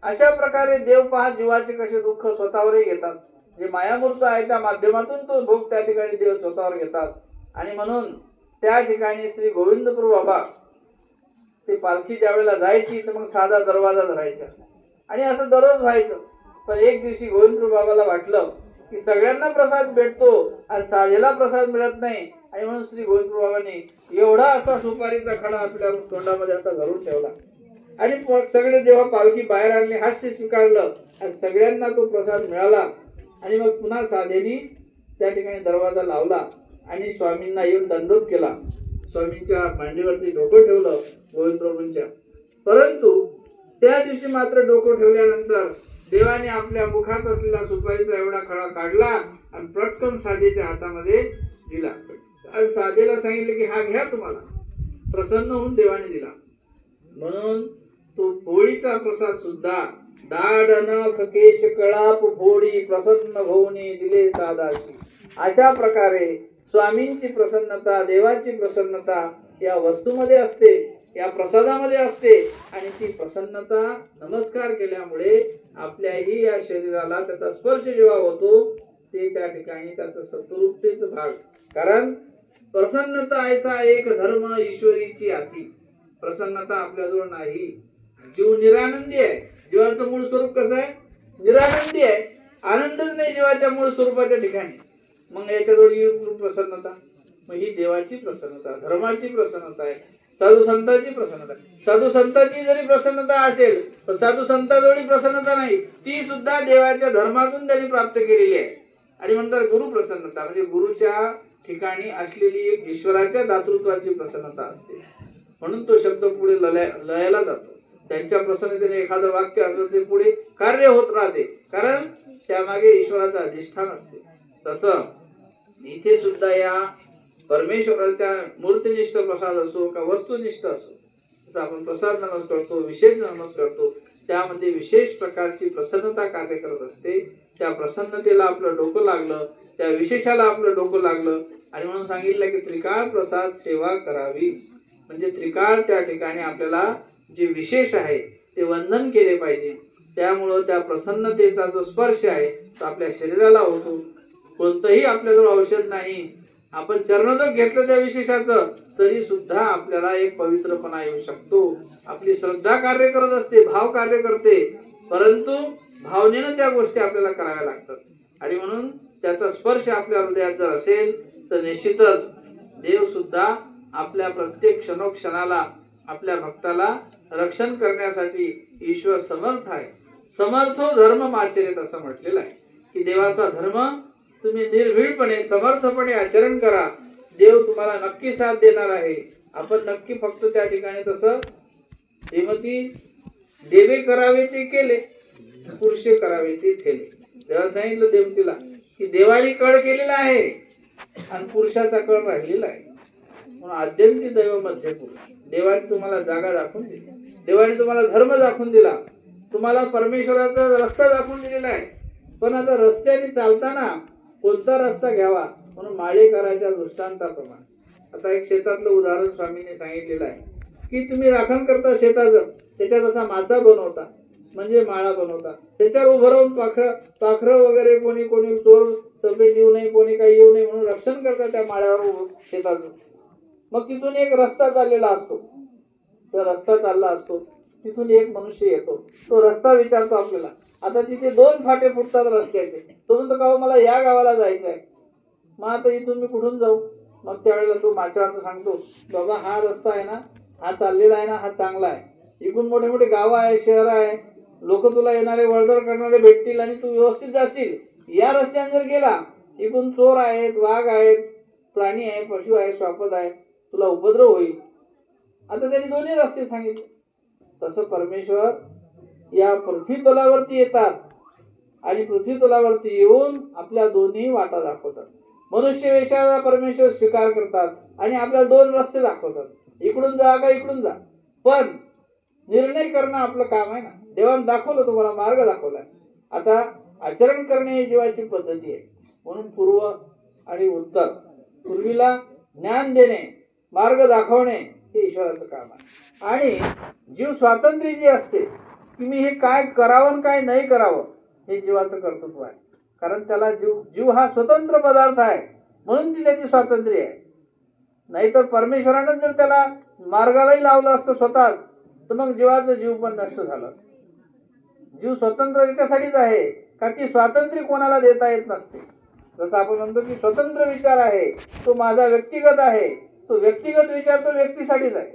अशा प्रकारे देव पहा जीवाचे कसे दुःख स्वतःवरही घेतात. जे मायामूर्त आहे त्या माध्यमातून तो भोग त्या ठिकाणी देव स्वतःवर घेतात. आणि म्हणून त्या ठिकाणी श्री गोविंद प्रभू बाबा ते पालखी ज्या वेळेला जायची तर मग साधा दरवाजा धरायचा आणि असं दररोज व्हायचं. पण एक दिवशी गोविंद प्रभू बाबाला वाटलं की सगळ्यांना प्रसाद भेटतो आणि साधेला प्रसाद मिळत नाही आणि म्हणून श्री गोविंद प्रभू बाबांनी एवढा असा सुपारीचा खडा आपल्या तोंडामध्ये असा धरून ठेवला आणि सगळे जेव्हा पालखी बाहेर आणली हास्य स्वीकारलं आणि सगळ्यांना तो प्रसाद मिळाला. आणि मग पुन्हा साधेनी त्या ठिकाणी दरवाजा लावला आणि स्वामींना येऊन दंडोत केला. स्वामींच्या मांडीवरती डोकं ठेवलं गोविंद प्रभूंच्या. परंतु त्या दिवशी मात्र डोकं ठेवल्यानंतर देवाने आपल्या मुखात असलेला सुपारीचा एवढा खडा काढला आणि पटकन साधेच्या हातामध्ये दिला आणि साधेला सांगितलं की हा घ्या तुम्हाला. प्रसन्न होऊन देवाने दिला. म्हणून तो पोळीचा प्रसाद सुद्धा दाड नख केश कळाप फोडी प्रसन्न भवनी दिले सादाशी. अशा प्रकारे स्वामींची प्रसन्नता, देवाची प्रसन्नता या वस्तूमध्ये असते, या प्रसादामध्ये असते आणि ती प्रसन्नता नमस्कार केल्यामुळे आपल्याही या शरीराला त्याचा स्पर्श जेव्हा होतो ते त्या ठिकाणी त्याचं सत्वरूपतेच भाग. कारण प्रसन्नता ऐसा एक धर्म ईश्वरीची आती. प्रसन्नता आपल्याजवळ नाही. जीव निरानंदी आहे. जीवाचं मूळ स्वरूप कसं आहे? निरानंदी आहे. आनंदच नाही जीवाच्या मूळ स्वरूपाच्या ठिकाणी. मग याच्याजवळ येऊ प्रसन्नता. मग ही देवाची प्रसन्नता, धर्माची प्रसन्नता आहे, साधू संतांची प्रसन्नता. साधू संतांची जरी प्रसन्नता असेल तर साधू संतांजवळ प्रसन्नता नाही, ती सुद्धा देवाच्या धर्मातून त्यांनी प्राप्त केलेली आहे. आणि म्हणतात गुरु प्रसन्नता, म्हणजे गुरुच्या ठिकाणी असलेली एक ईश्वराच्या दातृत्वाची प्रसन्नता असते. म्हणून तो शब्द पुढे लयाला जातो. त्यांच्या प्रसन्नतेने एखादं वाक्य असं ते पुढे कार्य होत राहते, कारण त्यामागे ईश्वराचं अधिष्ठान असते. तसं इथे सुद्धा या परमेश्वराच्या मूर्तिनिष्ठ प्रसाद असो का वस्तुनिष्ठ असो, जसं आपण प्रसाद नमस करतो, विशेष नमस करतो, त्यामध्ये विशेष प्रकारची प्रसन्नता कार्य करत असते. त्या प्रसन्नतेला आपलं डोकं लागलं, त्या विशेषाला आपलं डोकं लागलं आणि म्हणून सांगितलं की त्रिकाळ प्रसाद सेवा करावी. म्हणजे त्रिकाळ त्या ठिकाणी आपल्याला जे विशेष आहे ते वंदन केले पाहिजे. त्यामुळं त्या प्रसन्नतेचा जो स्पर्श आहे तो आपल्या शरीराला होतो. कोणतंही आपल्याजवळ औषध नाही, आपण चरणोदक घेतलं त्या विशेषाचं तरी सुद्धा आपल्याला एक पवित्रपणा येऊ शकतो. आपली श्रद्धा कार्य करत असते, भाव कार्य करते, परंतु भावनेनं त्या गोष्टी आपल्याला कराव्या लागतात. आणि म्हणून त्याचा स्पर्श आपल्या हृदयात जर असेल तर निश्चितच देव सुद्धा आपल्या प्रत्येक क्षणोक्षणाला आपल्या भक्ताला रक्षण करण्यासाठी ईश्वर समर्थ आहे. समर्थो धर्म आचरित असं म्हटलेलं आहे की देवाचा धर्म तुम्ही निर्भीडपणे समर्थपणे आचरण करा, देव तुम्हाला नक्की साथ देणार आहे. आपण नक्की फक्त त्या ठिकाणी तसं श्रीमती देवे करावे ते केले, पुरुषे करावे ते केले. देवाला सांगितलं देवतीला की देवाने कळ केलेला आहे आणि पुरुषाचा कळ राहिलेला आहे. म्हणून आद्यंती दैव मध्ये पुरुष. देवाने तुम्हाला जागा दाखवून दिली, देवाने तुम्हाला धर्म दाखवून दिला, तुम्हाला परमेश्वराचा रस्ता दाखवून दिलेला आहे. पण आता रस्त्याने चालताना कोणता रस्ता घ्यावा म्हणून माळेकराच्या दृष्टांताप्रमाणे आता एक शेतातलं उदाहरण स्वामींनी सांगितलेलं आहे की तुम्ही राखण करता शेताचं, त्याच्यात असा मासा बनवता म्हणजे माळा बनवता, त्याच्यावर उभं राहून पाखरं वगैरे कोणी कोणी चोर चपेट येऊ नये, कोणी काही येऊ नये म्हणून रक्षण करता त्या माळ्यावर शेताचं. मग तिथून एक रस्ता चाललेला असतो, तो रस्ता चालला असतो, तिथून एक मनुष्य येतो, तो रस्ता विचारतो आपल्याला. आता तिथे 2 फाटे फुटतात रस्त्याचे. तो म्हणतो का मला या गावाला जायचं आहे, मग आता इथून मी कुठून जाऊ? मग त्यावेळेला तो माच्यावरचा सांगतो बाबा हा रस्ता आहे ना, हा चाललेला आहे ना, हा चांगला आहे. इकडून मोठे मोठे गावं आहे, शहर आहे, लोक तुला येणारे वर्दळ करणारे भेटतील आणि तू व्यवस्थित जाशील. या रस्त्याने जर गेला, इकडून चोर आहेत, वाघ आहेत, प्राणी आहे, पशु आहे, श्वापद आहे, तुला उपद्रव होईल. आता त्यांनी दोन्ही रस्ते सांगितले. तसं परमेश्वर या पृथ्वी तलावरती येतात आणि पृथ्वी तलावरती येऊन आपल्या दोन्ही वाटा दाखवतात. मनुष्य वेशाला परमेश्वर स्वीकार करतात आणि आपल्याला 2 रस्ते दाखवतात, इकडून जा का इकडून जा. पण निर्णय करणं आपलं काम आहे ना. देवाने दाखवलं, तुम्हाला मार्ग दाखवलाय. आता आचरण करणे ही जीवाची पद्धती आहे. म्हणून पूर्व आणि उत्तर, पूर्वीला ज्ञान देणे, मार्ग दाखवणे हे ईश्वराचं काम आहे. आणि जीव स्वातंत्र्य जे असते की मी हे काय करावं काय नाही करावं हे जीवाचं कर्तृत्व आहे. कारण त्याला जीव हा स्वतंत्र पदार्थ आहे म्हणून ती त्याची स्वातंत्र्य आहे. नाहीतर परमेश्वरानं जर त्याला मार्गालाही लावलं असतं स्वतःच, तर मग जीवाचं जीव पण नष्ट झालं असतं. जीव स्वतंत्र याच्यासाठीच आहे का ती स्वातंत्र्य कोणाला देता येत नसते. जसं आपण म्हणतो की स्वतंत्र विचार आहे तो माझा व्यक्तिगत आहे, तो व्यक्तिगत विचार तो व्यक्तीसाठीच आहे.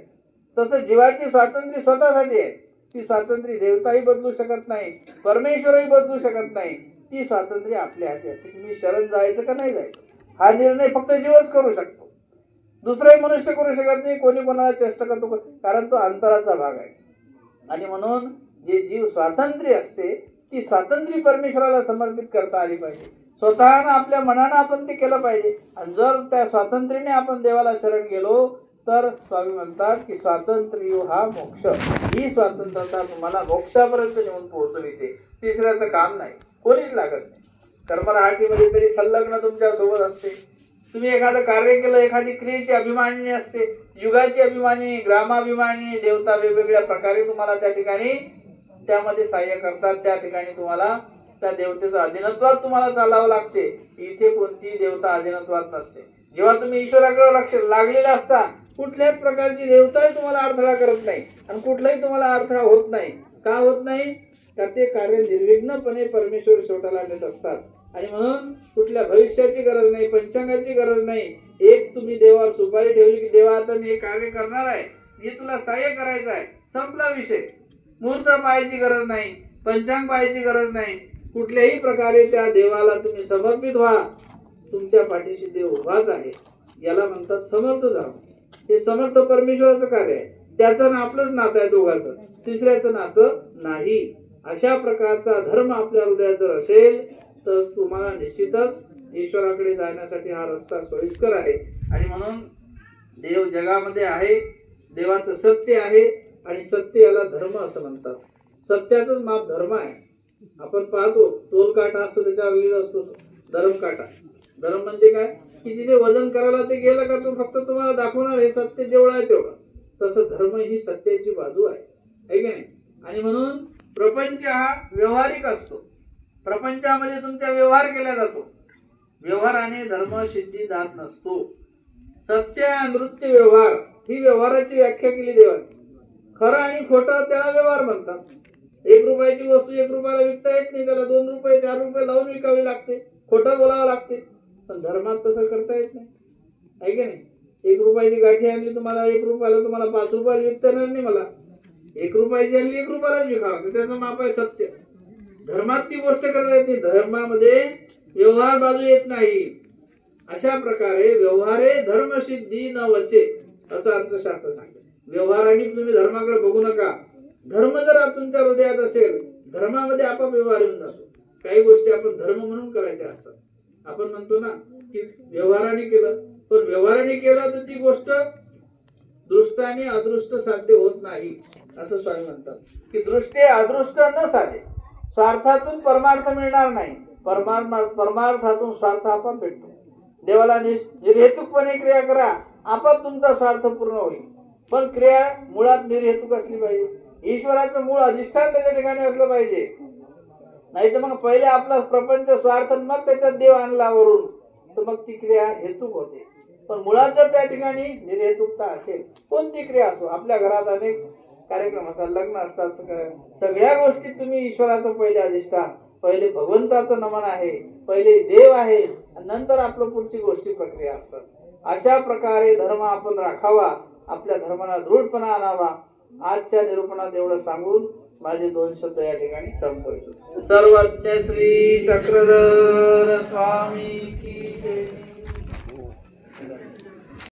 तसं जीवाची स्वातंत्र्य स्वतःसाठी आहे. ती स्वातंत्र्य देवताही बदलू शकत नाही, परमेश्वरही बदलू शकत नाही. ती स्वातंत्र्य आपल्या हाती असते की मी शरण जायचं का नाही जायचं हा निर्णय फक्त जीवच करू शकतो, दुसराही मनुष्य करू शकत नाही. कोणी कोणाला चेष्टा करतो कारण तो अंतराचा भाग आहे. आणि म्हणून जे जीव स्वातंत्र्य असते ती स्वातंत्र्य परमेश्वराला समर्पित करता आली पाहिजे. स्वतःनं आपल्या मनानं आपण ते केलं पाहिजे. आणि जर त्या स्वातंत्र्याने आपण देवाला शरण गेलो तर स्वामी म्हणतात की स्वातंत्र्य हा मोक्ष. ही स्वातंत्र्यता तुम्हाला मोक्षापर्यंत नेऊन पोहोचविते. तिसऱ्याचं काम नाही, कोणीच लागत नाही. कर्मराहाटीमध्ये तरी संलग्न तुमच्या सोबत असते. तुम्ही एखादं कार्य केलं, एखादी क्रियेची अभिमानिनी असते, युगाची अभिमानिनी, ग्रामाभिमानिनी, देवता वेगवेगळ्या प्रकारे तुम्हाला त्या ठिकाणी त्यामध्ये सहाय्य करतात. त्या ठिकाणी तुम्हाला त्या देवतेचं अधीनत्वात तुम्हाला चालावं लागते. इथे कोणतीही देवता अधीनत्वात नसते. जेव्हा तुम्ही ईश्वराकडे लक्ष लागलेला असता कुठल्याच प्रकारची देवताही तुम्हाला अडथळा करत नाही आणि कुठलाही तुम्हाला अडथळा होत नाही. का होत नाही? तर ते कार्य निर्विघ्नपणे परमेश्वर शेवटाला नेत असतात. आणि म्हणून कुठल्या भविष्याची गरज नाही, पंचांगाची गरज नाही. एक तुम्ही देवावर सुपारी ठेवली की देवा आता मी हे कार्य करणार आहे, हे तुला सहाय्य करायचं आहे, संपला विषय. मुहूर्त पाहायची गरज नाही, पंचांग पाहायची गरज नाही. कुठल्याही प्रकारे त्या देवाला तुम्ही समर्पित व्हा. तुमच्या पाठीशी देव उभाच आहे. याला म्हणतात समर्थ धर्म. हे समर्थ परमेश्वराचं कार्य आहे. त्याचं ना आपलंच नातं आहे दोघांचं, तिसऱ्याचं नातं नाही. अशा प्रकारचा धर्म आपल्या हृदयात जर असेल तर तुम्हाला निश्चितच ईश्वराकडे जाण्यासाठी हा रस्ता सोयीस्कर आहे. आणि म्हणून देव जगामध्ये आहे, देवाचं सत्य आहे आणि सत्य याला धर्म असं म्हणतात. सत्याचंच माप धर्म आहे. आपण पाहतो तोल काटा असतो, त्याच्यावर लिहिलं असतो धर्म काटा. धर्म म्हणजे काय की तिथे वजन करायला ते गेलं का तो फक्त तुम्हाला दाखवणार हे सत्य जेवढं आहे तेवढं. तसं धर्म ही सत्याची बाजू आहे की नाही. आणि म्हणून प्रपंच हा व्यवहारिक असतो. प्रपंचामध्ये तुमचा व्यवहार केला जातो. व्यवहाराने धर्म सिद्धी जात नसतो. सत्य नृत्य व्यवहार ही व्यवहाराची व्याख्या केली देवाने. खरं आणि खोटं त्याला व्यवहार म्हणतात. 1 रुपयाची वस्तू 1 रुपयाला विकता येत नाही, त्याला 2 रुपये 4 रुपये लावून विकावी लागते, खोटं बोलावं लागते. पण धर्मात तसं करता येत नाही आहे की नाही. 1 रुपयाची गाठी आणली तुम्हाला 1 रुपयाला, तुम्हाला 5 रुपयाला विकता येणार नाही मला. 1 रुपयाची आणि 1 रुपयालाच विकावं, त्याचं माप आहे सत्य. धर्मात ती गोष्ट करता येते, धर्मामध्ये व्यवहार बाजू येत नाही. अशा प्रकारे व्यवहारे धर्मसिद्धी न वचे, असं अर्थशास्त्र सांगते. व्यवहाराने तुम्ही धर्माकडे बघू नका. धर्म जर तुमच्या हृदयात असेल, धर्मामध्ये आपोआप व्यवहार येऊन जातो. काही गोष्टी आपण धर्म म्हणून करायच्या असतात. आपण म्हणतो ना की व्यवहाराने केलं, पण व्यवहाराने केलं तर ती गोष्ट दृष्ट आणि अदृष्ट साध्य होत नाही, असं स्वामी म्हणतात की दृष्टे अदृष्ट न साधे. स्वार्थातून परमार्थ मिळणार नाही, परमार्थातून स्वार्थ आपोआप भेटतो. देवाला निर्हेतुकपणे क्रिया करा, आपोआप तुमचा स्वार्थ पूर्ण होईल. पण क्रिया मुळात निर्हेतुक असली पाहिजे. ईश्वराचं मूळ अधिष्ठान त्याच्या ठिकाणी असलं पाहिजे. नाही तर मग पहिले आपला प्रपंच स्वार्थ, मग त्याच्यात देव आणला वरून, तर मग ती क्रिया हेतुक होते. पण मुळात जर त्या ठिकाणी निर्हेतुकता असेल, कोणती क्रिया असो, आपल्या घरात अनेक कार्यक्रम असतात, लग्न असतात, सगळ्या गोष्टीत तुम्ही ईश्वराचं पहिले अधिष्ठान, पहिले भगवंताचं नमन आहे, पहिले देव आहे, नंतर आपलं पुढची गोष्टी प्रक्रिया असतात. अशा प्रकारे धर्म आपण राखावा, आपल्या धर्माला दृढपणा आणावा. आजच्या निरूपणात एवढं सांगून माझे 2 शब्द या ठिकाणी संपवतो. सर्वज्ञ श्री चक्रधर स्वामी